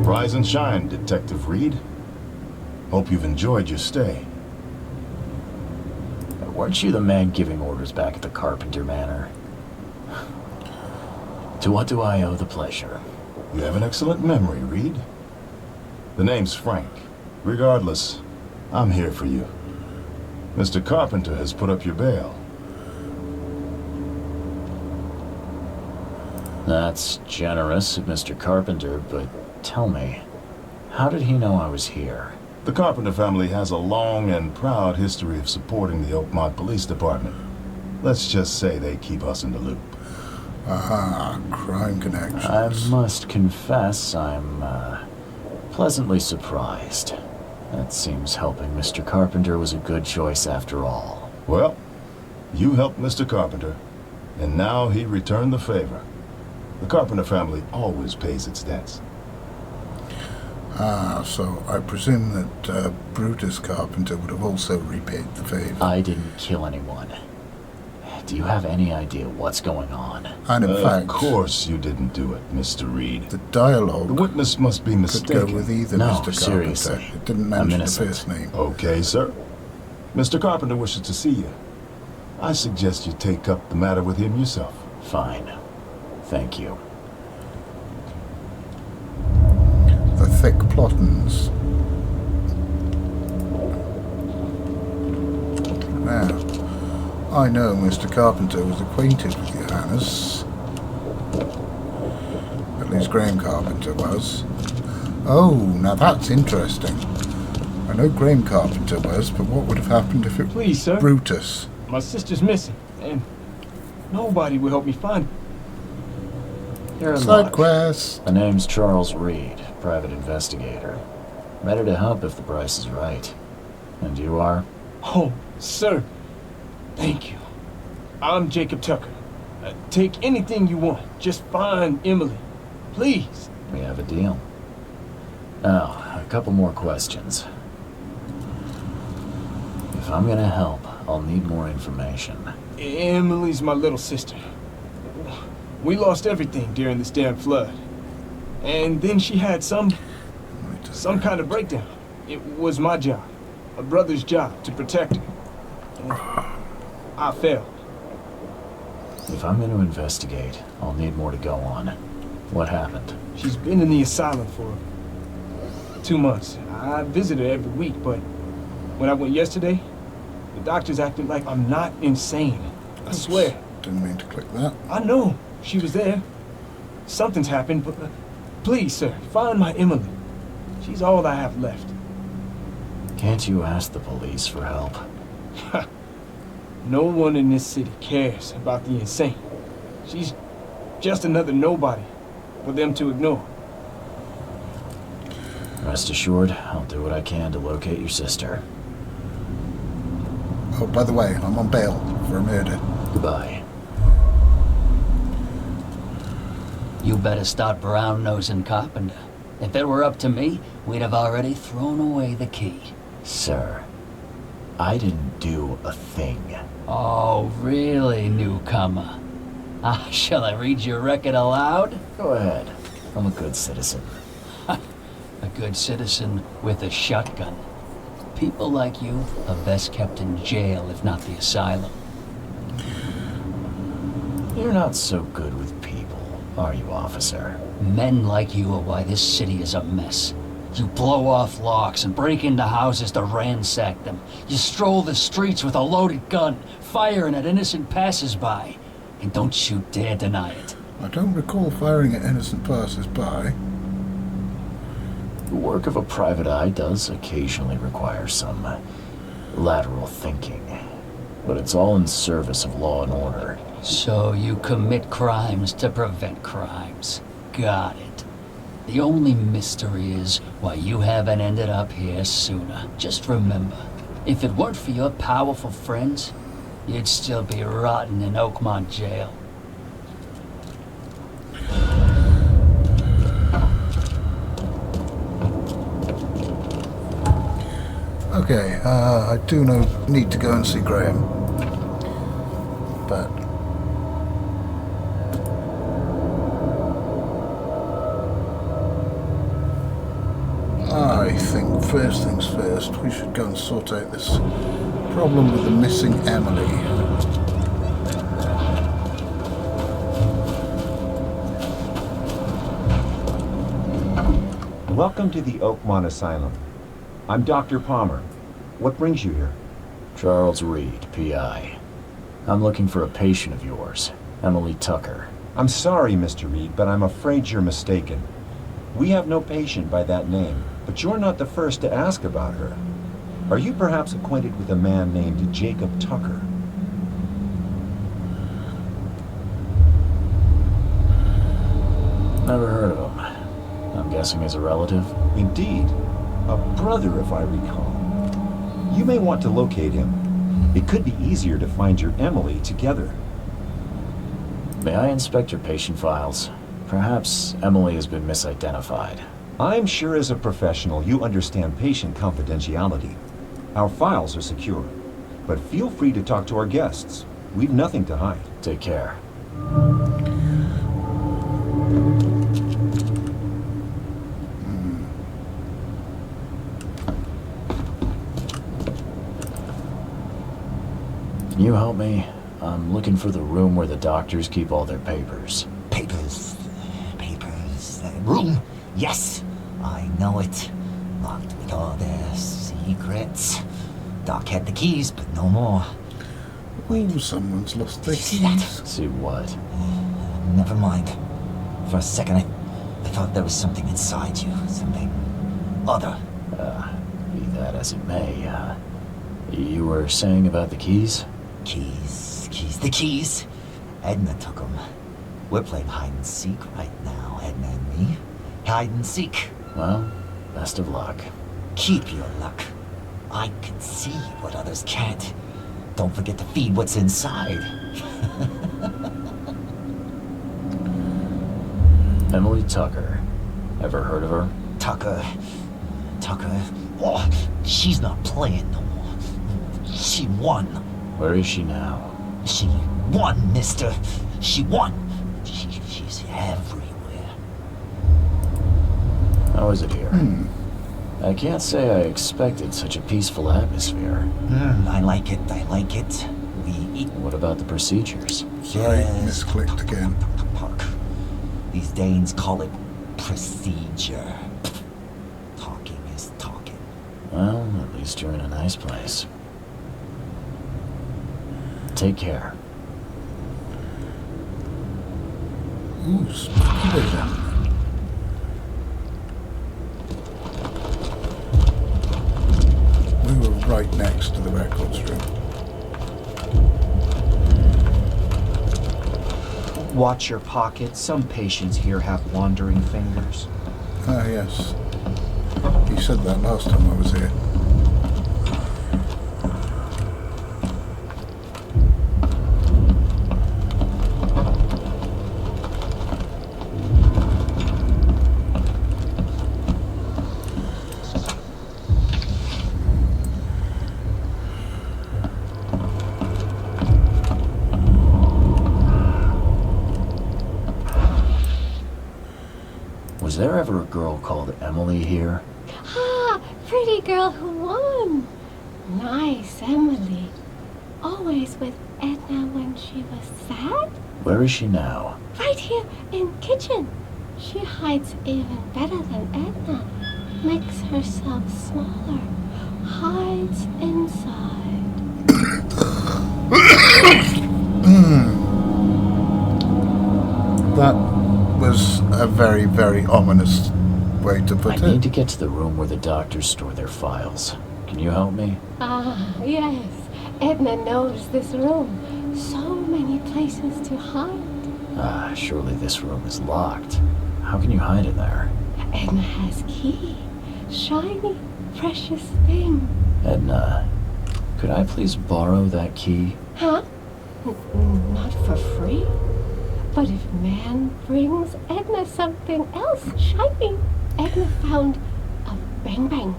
Speaker 10: Rise and shine, Detective Reed. Hope you've enjoyed your stay.
Speaker 2: Weren't you the man giving orders back at the Carpenter Manor? To what do I owe the pleasure?
Speaker 10: You have an excellent memory, Reed. The name's Frank. Regardless, I'm here for you. Mr. Carpenter has put up your bail.
Speaker 2: That's generous of Mr. Carpenter, but tell me, how did he know I was here?
Speaker 10: The Carpenter family has a long and proud history of supporting the Oakmont Police Department. Let's just say they keep us in the loop.
Speaker 1: Ah, crime
Speaker 2: I
Speaker 1: connections.
Speaker 2: must confess I'm pleasantly surprised. That seems helping Mr. Carpenter was a good choice after all.
Speaker 10: Well, you helped Mr. Carpenter, and now he returned the favor. The Carpenter family always pays its debts.
Speaker 1: Ah, so I presume that Brutus Carpenter would have also repaid the favor.
Speaker 2: I didn't kill anyone. Do you have any idea what's going on?
Speaker 1: And in fact,
Speaker 10: Of course you didn't do it, Mr. Reed.
Speaker 1: the dialogue
Speaker 10: The witness must be
Speaker 1: could
Speaker 10: mistaken.
Speaker 1: go with either
Speaker 2: No,
Speaker 1: Mr. Carpenter.
Speaker 2: seriously.
Speaker 1: It didn't
Speaker 2: I'm
Speaker 1: mention the
Speaker 2: innocent.
Speaker 1: first name.
Speaker 10: Okay, sir. Mr. Carpenter wishes to see you. I suggest you take up the matter with him yourself.
Speaker 2: Fine. Thank you.
Speaker 1: The thick plottins. Now, I know Mr. Carpenter was acquainted with Johannes. At least Graham Carpenter was. Oh, now that's interesting. I know Graham Carpenter was, but what would have happened if it
Speaker 7: Please, sir.
Speaker 1: Brutus?
Speaker 7: My sister's missing, and nobody will help me find her.
Speaker 2: You're in
Speaker 1: Side
Speaker 2: luck.
Speaker 1: quest.
Speaker 2: My name's Charles Reed, private investigator. Ready to help if the price is right. And you are?
Speaker 7: Oh, sir. Thank you. I'm Jacob Tucker. Take anything you want. Just find Emily. Please.
Speaker 2: We have a deal. Now, a couple more questions. If I'm gonna help, I'll need more information.
Speaker 7: Emily's my little sister. We lost everything during this damn flood. And then she had some kind of breakdown. It was my job, a brother's job, to protect her. And I failed.
Speaker 2: If I'm gonna investigate, I'll need more to go on. What happened?
Speaker 7: She's been in the asylum for 2 months. I visit her every week, but when I went yesterday, the doctors acted like I'm not insane. I swear.
Speaker 1: Didn't mean to click that.
Speaker 7: I know she was there. Something's happened, but please, sir, find my Emily. She's all I have left.
Speaker 2: Can't you ask the police for help?
Speaker 7: No one in this city cares about the insane. She's just another nobody for them to ignore.
Speaker 2: Rest assured, I'll do what I can to locate your sister.
Speaker 1: Oh, by the way, I'm on bail for a murder.
Speaker 2: Goodbye.
Speaker 11: You better start brown-nosing Carpenter. If it were up to me, we'd have already thrown away the key.
Speaker 2: Sir, I didn't do a thing.
Speaker 11: Oh, really, newcomer? Shall I read your record aloud?
Speaker 2: Go ahead. I'm a good citizen.
Speaker 11: A good citizen with a shotgun. People like you are best kept in jail, if not the asylum.
Speaker 2: You're not so good with people, are you, officer?
Speaker 11: Men like you are why this city is a mess. You blow off locks and break into houses to ransack them. You stroll the streets with a loaded gun, firing at innocent passers-by. And don't you dare deny it.
Speaker 1: I don't recall firing at innocent passers-by.
Speaker 2: The work of a private eye does occasionally require some lateral thinking, but it's all in service of law and order.
Speaker 11: So you commit crimes to prevent crimes. Got it. The only mystery is why you haven't ended up here sooner. Just remember, if it weren't for your powerful friends, you'd still be rotting in Oakmont jail.
Speaker 1: Okay, I do need to go and see Graham. But I think first things first, we should go and sort out this problem with the missing Emily.
Speaker 12: Welcome to the Oakmont Asylum. I'm Dr. Palmer. What brings you here?
Speaker 2: Charles Reed, PI. I'm looking for a patient of yours, Emily Tucker.
Speaker 12: I'm sorry, Mr. Reed, but I'm afraid you're mistaken. We have no patient by that name, but you're not the first to ask about her. Are you perhaps acquainted with a man named Jacob Tucker?
Speaker 2: Never heard of him. I'm guessing he's a relative?
Speaker 12: Indeed. A brother, if I recall. You may want to locate him. It could be easier to find your Emily together.
Speaker 2: May I inspect your patient files? Perhaps Emily has been misidentified.
Speaker 12: I'm sure as a professional you understand patient confidentiality. Our files are secure. But feel free to talk to our guests. We've nothing to hide.
Speaker 2: Take care. Can you help me? I'm looking for the room where the doctors keep all their papers.
Speaker 13: Papers. Room? Yes, I know it. Locked with all their secrets. Doc had the keys, but no more.
Speaker 1: Oh, someone's lost their
Speaker 13: See
Speaker 1: keys.
Speaker 13: that?
Speaker 2: See what?
Speaker 13: Never mind. For a second, I thought there was something inside you. Something other.
Speaker 2: Be that as it may, you were saying about the keys?
Speaker 13: The keys. Edna took them. We're playing hide and seek right now, Edna and me. Hide and seek.
Speaker 2: Well, best of luck.
Speaker 13: Keep your luck. I can see what others can't. Don't forget to feed what's inside.
Speaker 2: Emily Tucker. Ever heard of her?
Speaker 13: Tucker. Oh, she's not playing no more. She won.
Speaker 2: Where is she now?
Speaker 13: She won, mister. She won. She's everywhere.
Speaker 2: How is it here? I can't say I expected such a peaceful atmosphere.
Speaker 13: I like it. We eat.
Speaker 2: What about the procedures?
Speaker 1: Sorry, misclicked again.
Speaker 13: These Danes call it procedure. Talking is talking.
Speaker 2: Well, at least you're in a nice place. Take care.
Speaker 1: Ooh, spooky vision. We were right next to the records room.
Speaker 9: Watch your pocket. Some patients here have wandering fingers.
Speaker 1: Ah, yes. You said that last time I was here.
Speaker 2: Was there ever a girl called Emily here?
Speaker 14: Ah, pretty girl who won. Nice, Emily. Always with Edna when she was sad.
Speaker 2: Where is she now?
Speaker 14: Right here in kitchen. She hides even better than Edna. Makes herself smaller. Hides inside.
Speaker 1: That was a very, very ominous way to put it.
Speaker 2: I need to get to the room where the doctors store their files. Can you help me?
Speaker 14: Ah, yes. Edna knows this room. So many places to hide.
Speaker 2: Surely this room is locked. How can you hide in there?
Speaker 14: Edna has key. Shiny, precious thing.
Speaker 2: Edna, could I please borrow that key?
Speaker 14: Huh? Not for free? But if man brings Edna something else shiny, Edna found a bang bang.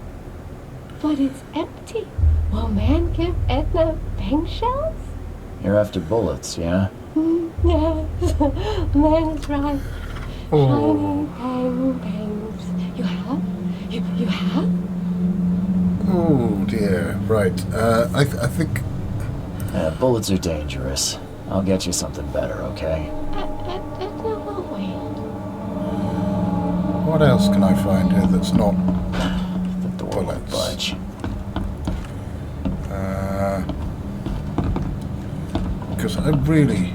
Speaker 14: But it's empty. Will man give Edna bang shells?
Speaker 2: You're after bullets, yeah?
Speaker 14: Yes, man is right.
Speaker 1: Oh.
Speaker 14: Shiny bang bangs. You have? You have?
Speaker 1: Oh dear, right. I think...
Speaker 2: Bullets are dangerous. I'll get you something better, okay?
Speaker 14: Edna will wait.
Speaker 1: What else can I find here that's not
Speaker 2: The door won't budge.
Speaker 1: Because I really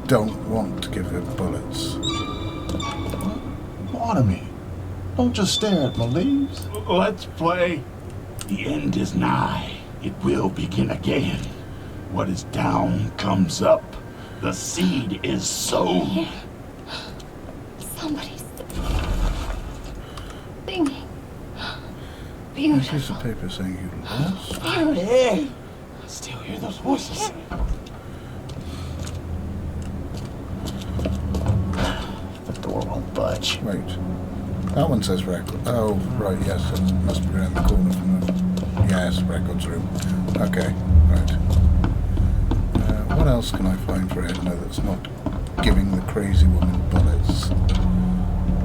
Speaker 1: don't want to give her bullets.
Speaker 8: Barnaby, don't just stare at my leaves.
Speaker 6: Let's play.
Speaker 8: The end is nigh. It will begin again. What is down comes up. The seed is sown.
Speaker 14: Somebody's singing.
Speaker 1: A
Speaker 14: Beautiful.
Speaker 1: piece of paper saying you lost.
Speaker 6: Hey! I still hear those voices.
Speaker 2: The door won't budge.
Speaker 1: Wait. That one says record. Oh, right, yes. It must be around the corner from the... Yes, records room. Okay, right. What else can I find for Edna that's not giving the crazy woman bullets?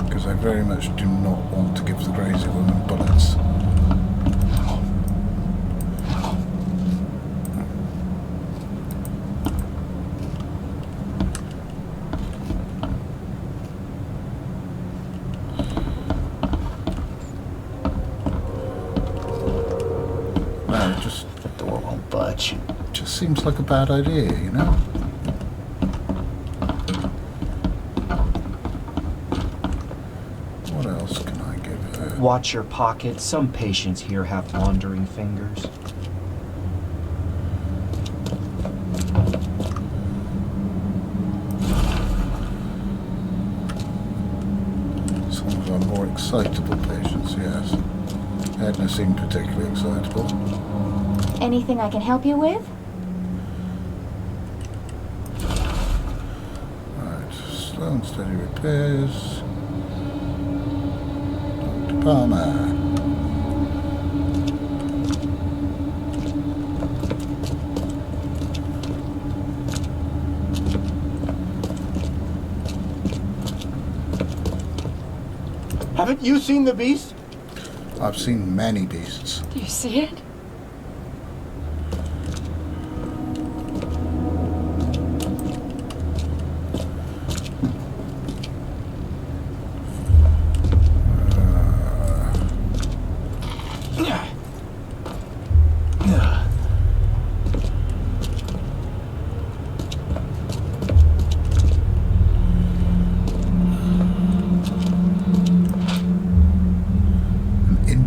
Speaker 1: Because I very much do not want to give the crazy woman bullets. No, it just...
Speaker 2: The door won't budge.
Speaker 1: Just seems like a bad idea, you know? What else can I give her?
Speaker 9: Watch your pocket. Some patients here have wandering fingers.
Speaker 1: Some of our more excitable patients, yes. Edna seemed particularly excitable.
Speaker 15: Anything I can help you with?
Speaker 1: Right, slow and steady repairs. Dr. Palmer.
Speaker 5: Haven't you seen the beast?
Speaker 1: I've seen many beasts.
Speaker 14: Do you see it?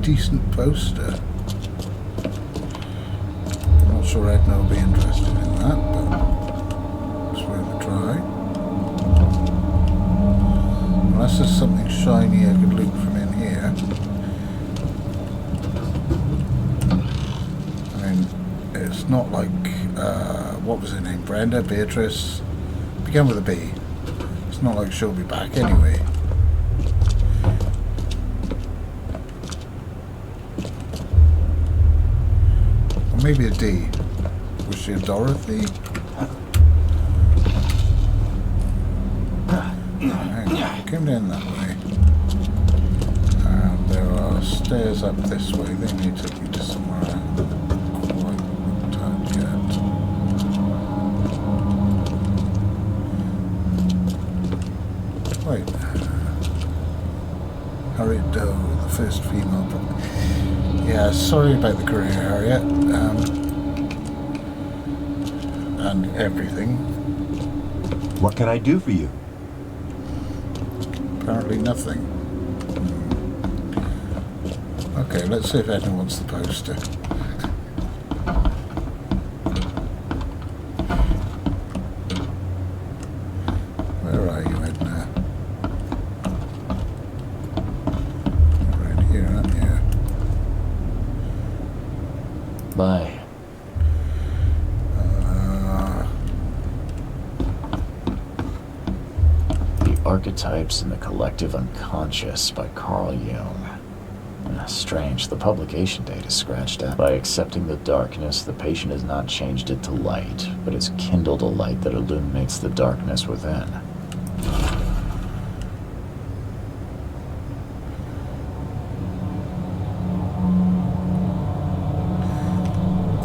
Speaker 1: Decent poster. I'm not sure Edna will be interested in that, but it's worth a try. Unless there's something shiny I could loot from in here. I mean, it's not like, what was her name? Brenda? Beatrice? Began with a B. It's not like she'll be back anyway. Maybe a D. Was she a Dorothy? Right, came down that way. And there are stairs up this way. They may take me to somewhere I haven't quite looked at yet. Wait. Harriet Doe, the first female. Yeah, sorry about the career, Harriet. And everything.
Speaker 12: What can I do for you?
Speaker 1: Apparently nothing. Okay, let's see if Edna wants the poster. Where are you, Edna? Right here, aren't you?
Speaker 2: Bye. Archetypes in the Collective Unconscious by Carl Jung. Strange, the publication date is scratched out. By accepting the darkness, the patient has not changed it to light, but has kindled a light that illuminates the darkness within.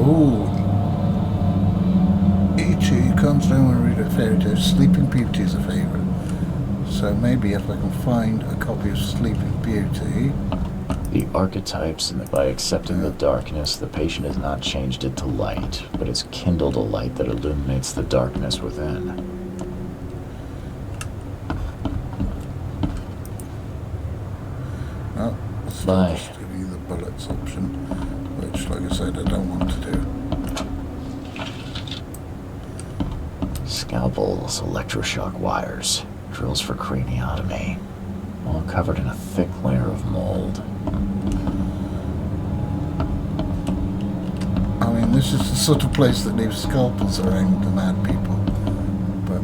Speaker 1: Ooh. E.G. comes down and read a fairy tale. Sleeping Beauty is a favourite. So maybe if I can find a copy of Sleeping Beauty.
Speaker 2: The archetypes, and by accepting the darkness, the patient has not changed it to light, but has kindled a light that illuminates the darkness within.
Speaker 1: No,
Speaker 2: Bye.
Speaker 1: Just give you the bullets option, which, like I said, I don't want to do.
Speaker 2: Scalpels, electroshock wires, drills for craniotomy, all covered in a thick layer of mold.
Speaker 1: I mean, this is the sort of place that leaves scalpels around the mad people. But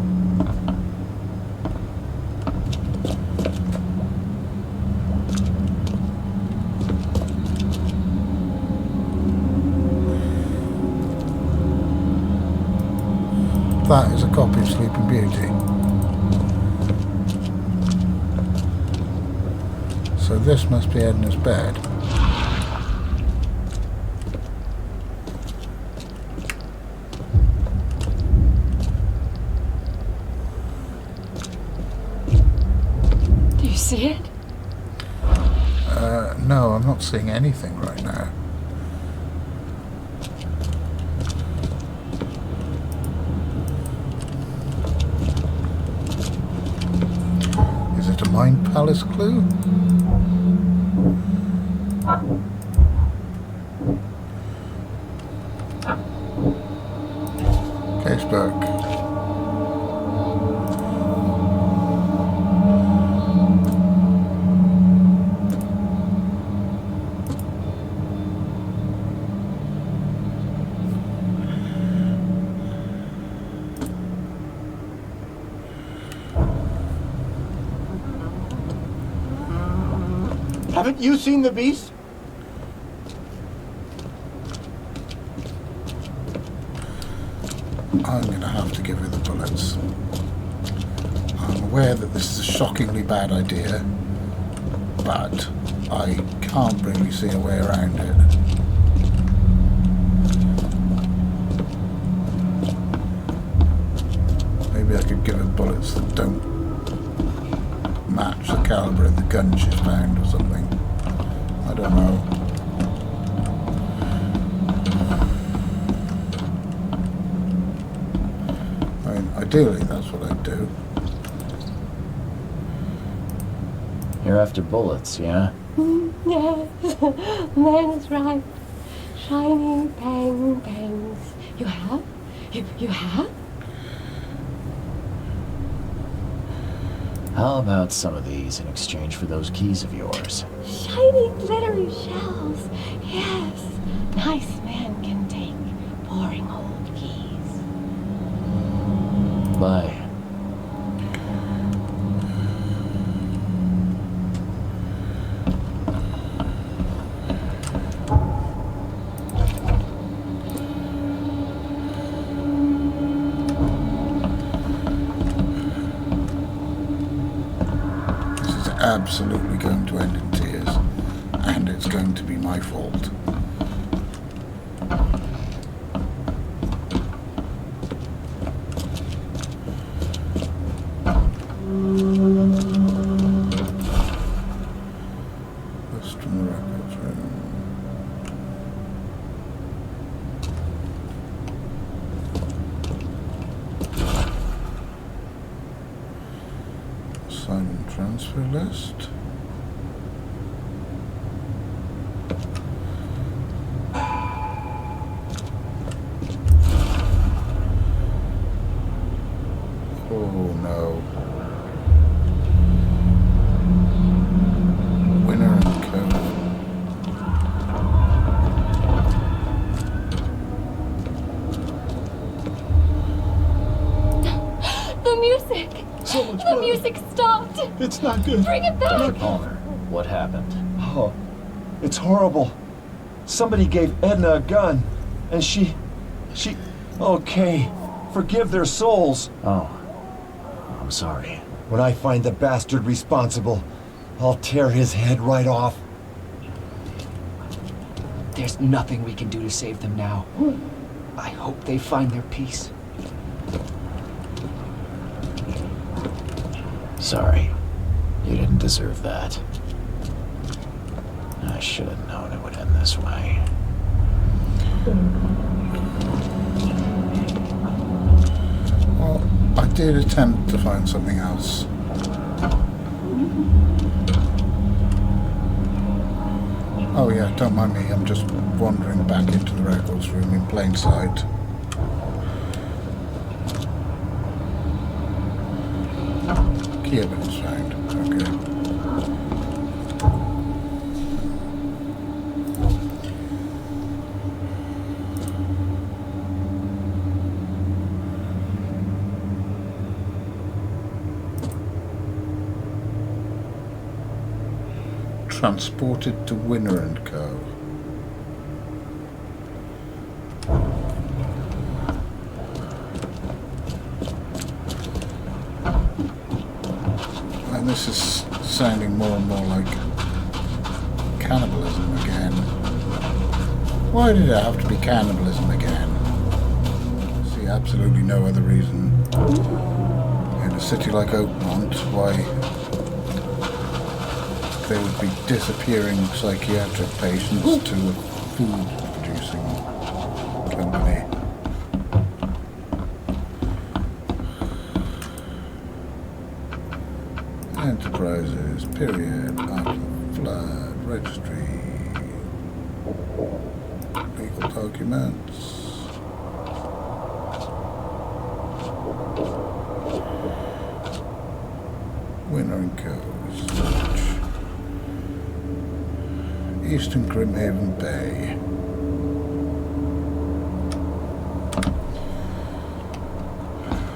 Speaker 1: that is a copy of Sleeping Beauty. So this must be Edna's bed.
Speaker 14: Do you see it?
Speaker 1: No, I'm not seeing anything right now. Is it a Mind Palace clue? Casebook.
Speaker 5: Haven't you seen the beast?
Speaker 1: I'm going to have to give her the bullets. I'm aware that this is a shockingly bad idea, but I can't really see a way around it. Maybe I could give her bullets that don't match the caliber of the gun she's found or something. I don't know. I mean, ideally that's what I'd do.
Speaker 2: You're after bullets, yeah?
Speaker 14: Yes, man is right. Shiny bang bangs. You have? You have?
Speaker 2: How about some of these in exchange for those keys of yours?
Speaker 14: Shiny glittery shells. Yes, nice man can take boring old keys.
Speaker 2: Bye.
Speaker 1: Absolutely going to end in tears, and it's going to be my fault. List from the records room. Assignment transfer list. Oh no. Winner and code.
Speaker 14: The music!
Speaker 8: So much
Speaker 14: The
Speaker 8: blood.
Speaker 14: music stopped!
Speaker 8: It's not good.
Speaker 14: Bring it back!
Speaker 2: Dr. Palmer, what happened?
Speaker 12: Oh, it's horrible. Somebody gave Edna a gun, and she... Okay, forgive their souls.
Speaker 2: Oh, I'm sorry.
Speaker 12: When I find the bastard responsible, I'll tear his head right off.
Speaker 9: There's nothing we can do to save them now. I hope they find their peace.
Speaker 2: Sorry. You didn't deserve that. I should have known it would end this way.
Speaker 1: Well, I did attempt to find something else. Oh yeah, don't mind me, I'm just wandering back into the records room in plain sight. Key evidence found, okay. Transported to Winner and Co. And this is sounding more and more like cannibalism again. Why did it have to be cannibalism again? I see absolutely no other reason in a city like Oakmont why they would be disappearing psychiatric patients to a food-producing company. Enterprises, period, after the flood, registry, legal documents. Winner and Co. Eastern Grimhaven Bay.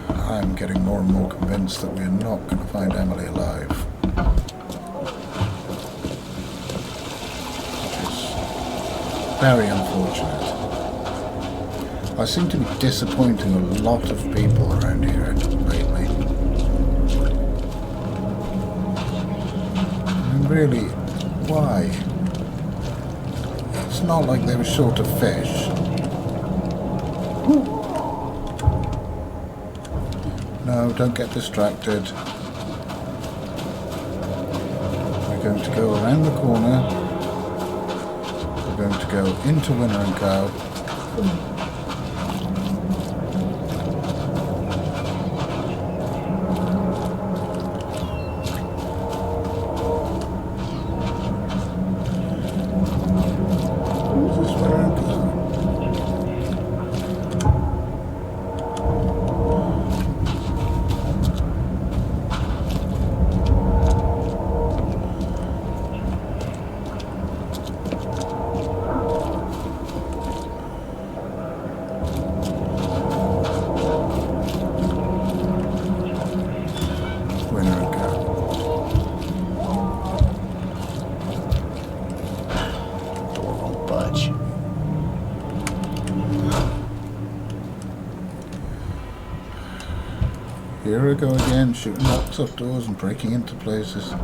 Speaker 1: I'm getting more and more convinced that we are not going to find Emily alive. Which is very unfortunate. I seem to be disappointing a lot of people around here lately. And really, why? It's not like they were short of fish. No, don't get distracted. We're going to go around the corner. We're going to go into Winner and Co. Here we go again, shooting locks off doors and breaking into places,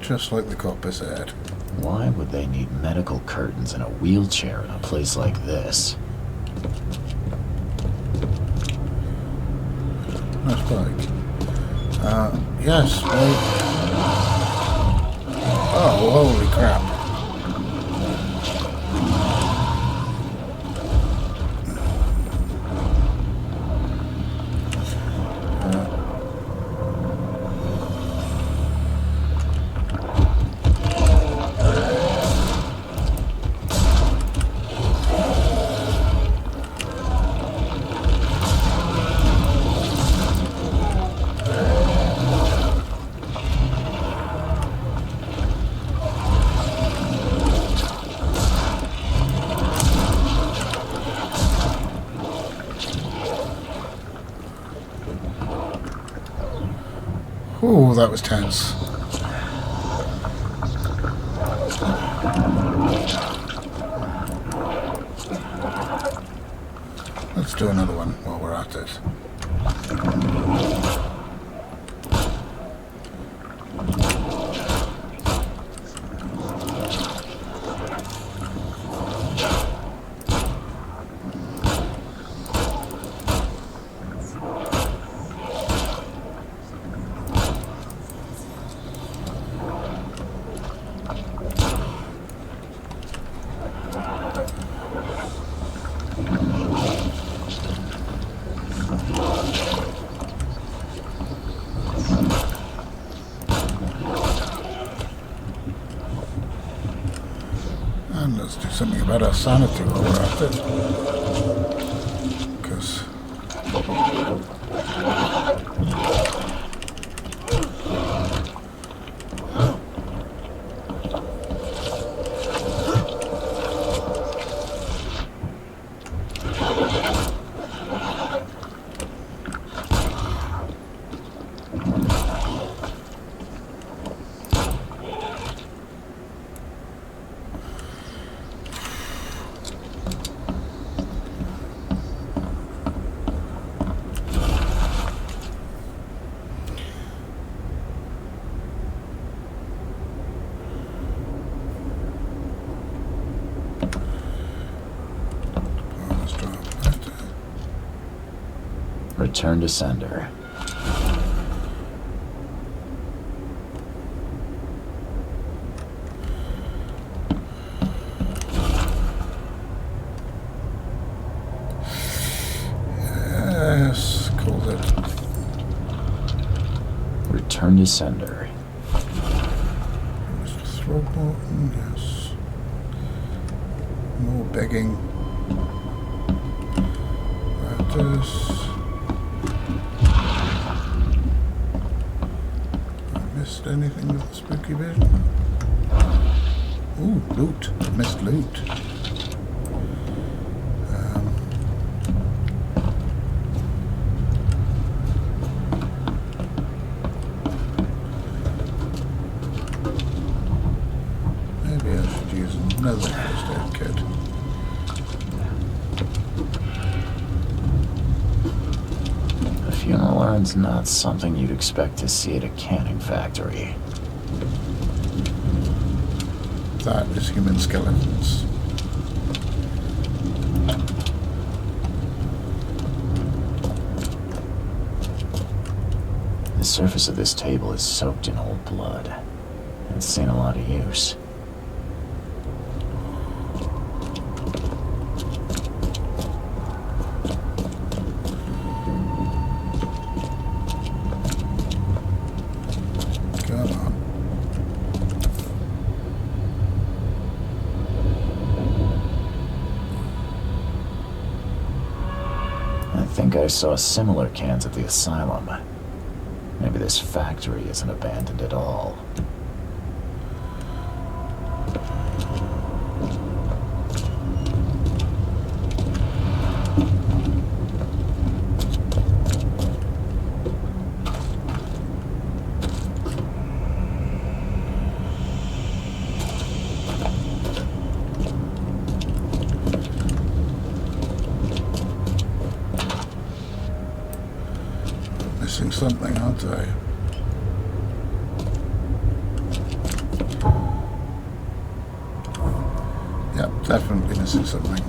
Speaker 1: just like the copper said.
Speaker 2: Why would they need medical curtains and a wheelchair in a place like this?
Speaker 1: Nice bike. Yes, wait. Oh, holy crap. Ooh, that was tense. Let's do another one while we're at it. Let's do something about our sanity while we're at it. Because...
Speaker 2: Return to sender.
Speaker 1: Yes, called it.
Speaker 2: Return to sender.
Speaker 1: Mr. Throgmorton, yes. More begging. That is... anything with the spooky vision? Ooh, loot. Missed loot. Maybe I should use another first aid kit.
Speaker 2: A funeral urn's not something you'd expect to see at a canning factory.
Speaker 1: That is human skeletons.
Speaker 2: The surface of this table is soaked in old blood. It's seen a lot of use. I think I saw similar cans at the asylum. Maybe this factory isn't abandoned at all.
Speaker 1: Missing something, aren't I? Yep, definitely missing something.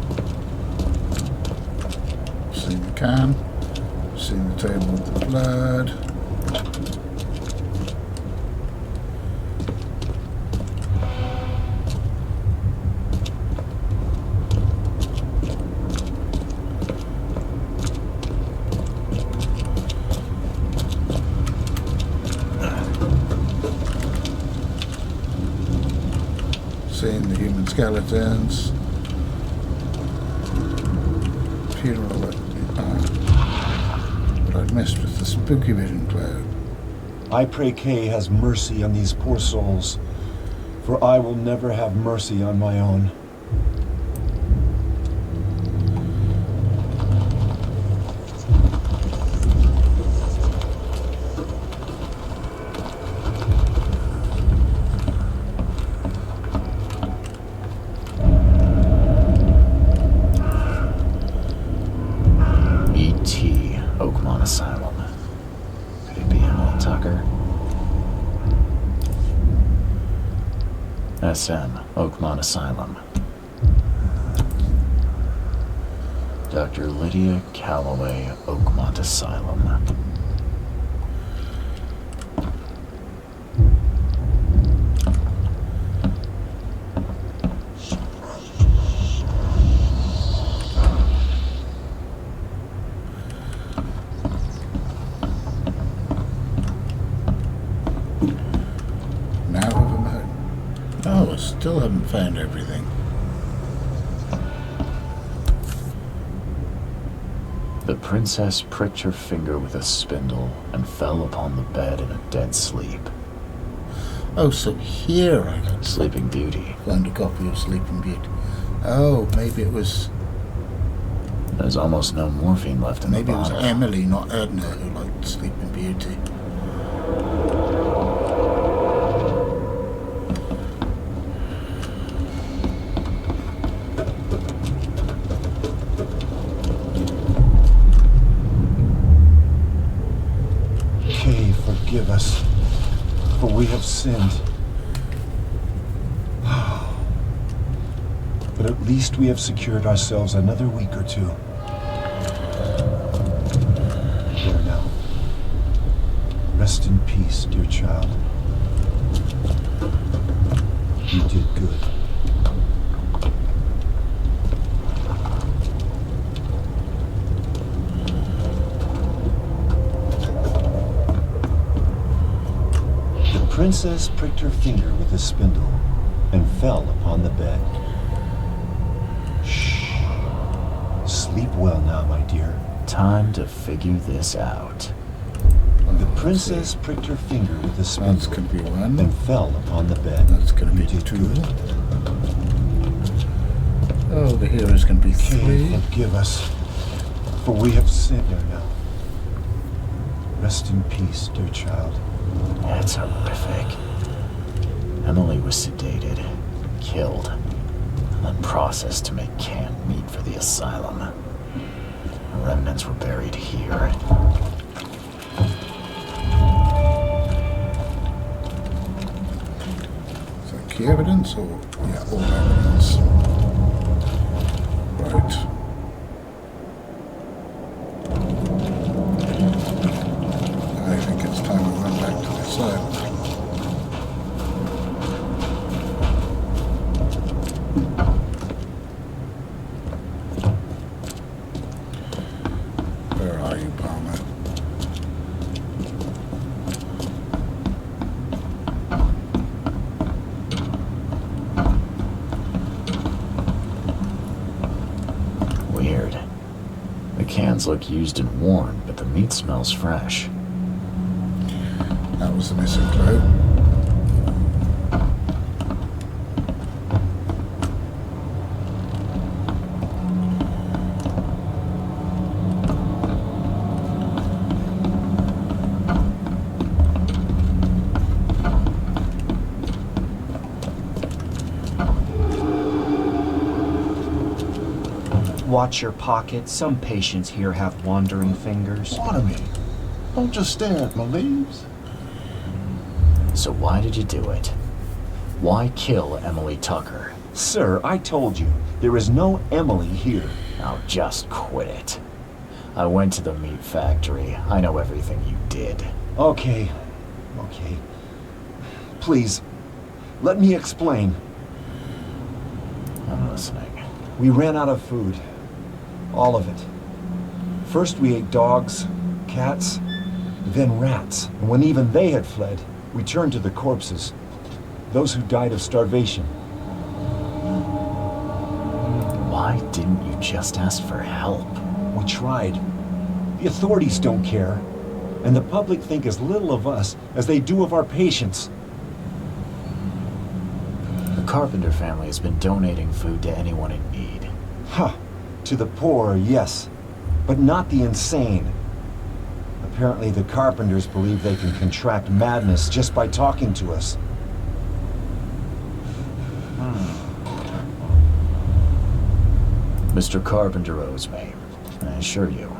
Speaker 1: Seen the can, seen the table with the blood. Seeing the human skeletons. Funeral what I'd missed with the spooky vision cloud.
Speaker 12: I pray Kay has mercy on these poor souls, for I will never have mercy on my own.
Speaker 2: Oakmont Asylum. Could it be Emily Tucker? SM, Oakmont Asylum. Dr. Lydia Calloway, Oakmont Asylum.
Speaker 1: Still haven't found everything.
Speaker 2: The princess pricked her finger with a spindle and fell upon the bed in a dead sleep.
Speaker 1: Oh, so here I got
Speaker 2: Sleeping Beauty.
Speaker 1: found a copy of Sleeping Beauty. Oh, maybe it was...
Speaker 2: There's almost no morphine left in
Speaker 1: Maybe
Speaker 2: the
Speaker 1: it was
Speaker 2: bottle.
Speaker 1: Emily, not Edna, who liked Sleeping Beauty.
Speaker 12: Kay, forgive us, for we have sinned. But at least we have secured ourselves another week or two. There now. Rest in peace, dear child. You did good. The princess pricked her finger with a spindle and fell upon the bed. Shh. Sleep well now, my dear.
Speaker 2: Time to figure this out.
Speaker 12: The princess pricked her finger with a spindle
Speaker 1: That's going to be one.
Speaker 12: and fell upon the bed.
Speaker 1: That's going to be
Speaker 12: You did
Speaker 1: two.
Speaker 12: good.
Speaker 1: Oh, the hero's going to be
Speaker 12: Kay,
Speaker 1: three.
Speaker 12: forgive us, for we have sinned there now. Rest in peace, dear child.
Speaker 2: That's horrific. Emily was sedated, killed, and then processed to make canned meat for the asylum. The remnants were buried here.
Speaker 1: Is that key evidence or... Yeah, all evidence. Right. I think it's time we went back to the asylum. Where are you, Palmer?
Speaker 2: Weird. The cans look used and worn, but the meat smells fresh.
Speaker 1: That was the missing clue.
Speaker 16: Watch your pocket. Some patients here have wandering fingers.
Speaker 10: Water Don't just stare at my leaves.
Speaker 2: So why did you do it? Why kill Emily Tucker?
Speaker 12: Sir, I told you, there is no Emily here.
Speaker 2: Now just quit it. I went to the meat factory. I know everything you did.
Speaker 12: Okay. Please, let me explain.
Speaker 2: I'm listening.
Speaker 12: We ran out of food. All of it. First we ate dogs, cats, then rats. And when even they had fled, we turned to the corpses. Those who died of starvation.
Speaker 2: Why didn't you just ask for help?
Speaker 12: We tried. The authorities don't care. And the public think as little of us as they do of our patients.
Speaker 2: The Carpenter family has been donating food to anyone in need.
Speaker 12: Huh. To the poor, yes. But not the insane. Apparently the Carpenters believe they can contract madness just by talking to us.
Speaker 2: Mr. Carpenter owes me, I assure you.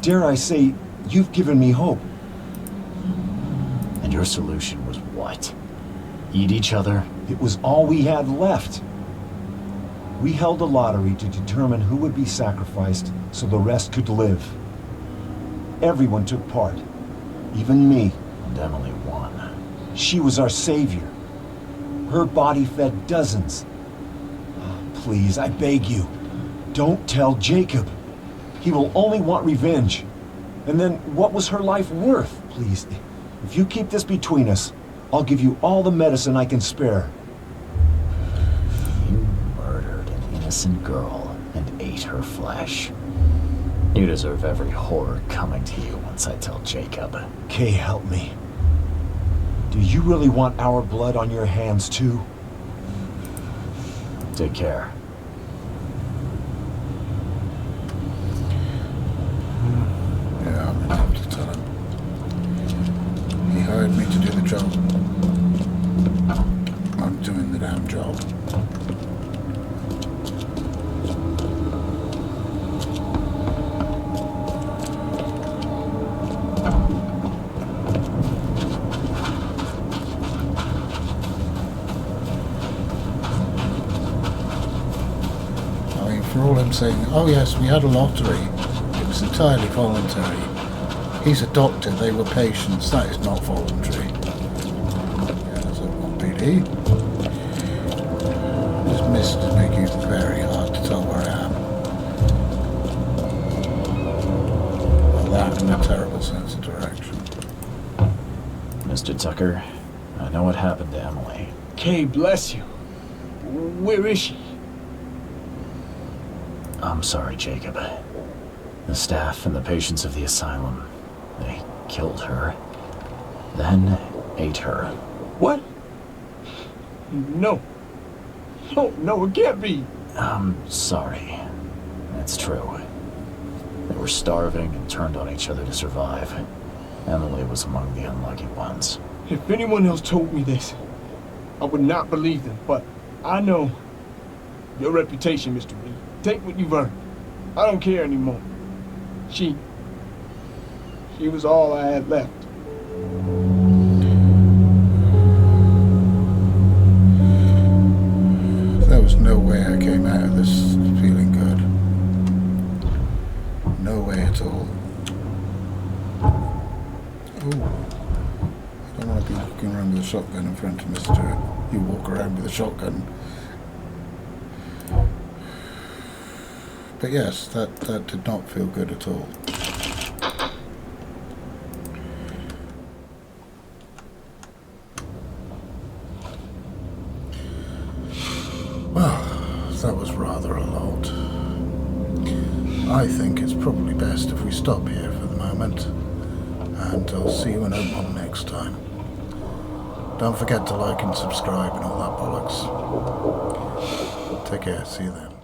Speaker 12: Dare I say, you've given me hope.
Speaker 2: And your solution was what? Eat each other?
Speaker 12: It was all we had left. We held a lottery to determine who would be sacrificed so the rest could live. Everyone took part, even me.
Speaker 2: And Emily won.
Speaker 12: She was our savior. Her body fed dozens. Please, I beg you, don't tell Jacob. He will only want revenge. And then what was her life worth? Please, if you keep this between us, I'll give you all the medicine I can spare.
Speaker 2: You murdered an innocent girl and ate her flesh. You deserve every horror coming to you once I tell Jacob.
Speaker 12: Kay, help me. Do you really want our blood on your hands, too?
Speaker 2: Take care.
Speaker 1: Yeah, I'm gonna have to tell him. He hired me to do the job. I'm doing the damn job. For all him saying, oh yes, we had a lottery. It was entirely voluntary. He's a doctor, they were patients. That is not voluntary. Yes, it won't be. This mist is making it very hard to tell where I am. Well, that and a terrible sense of direction.
Speaker 2: Mr. Tucker, I know what happened to Emily.
Speaker 7: Kay, bless you. Where is she?
Speaker 2: I'm sorry, Jacob. The staff and the patients of the asylum, they killed her, then ate her.
Speaker 7: What? No. No, it can't be.
Speaker 2: I'm sorry. That's true. They were starving and turned on each other to survive. Emily was among the unlucky ones.
Speaker 7: If anyone else told me this, I would not believe them, but I know your reputation, Mr. Reed. Take what you've earned. I don't care anymore. She was all I had left.
Speaker 1: There was no way I came out of this feeling good. No way at all. Ooh. I don't want to be walking around with a shotgun in front of Mr. You walk around with a shotgun. But yes, that did not feel good at all. Well, that was rather a lot. I think it's probably best if we stop here for the moment, and I'll see you in Oakmont next time. Don't forget to like and subscribe and all that bollocks. Take care, see you then.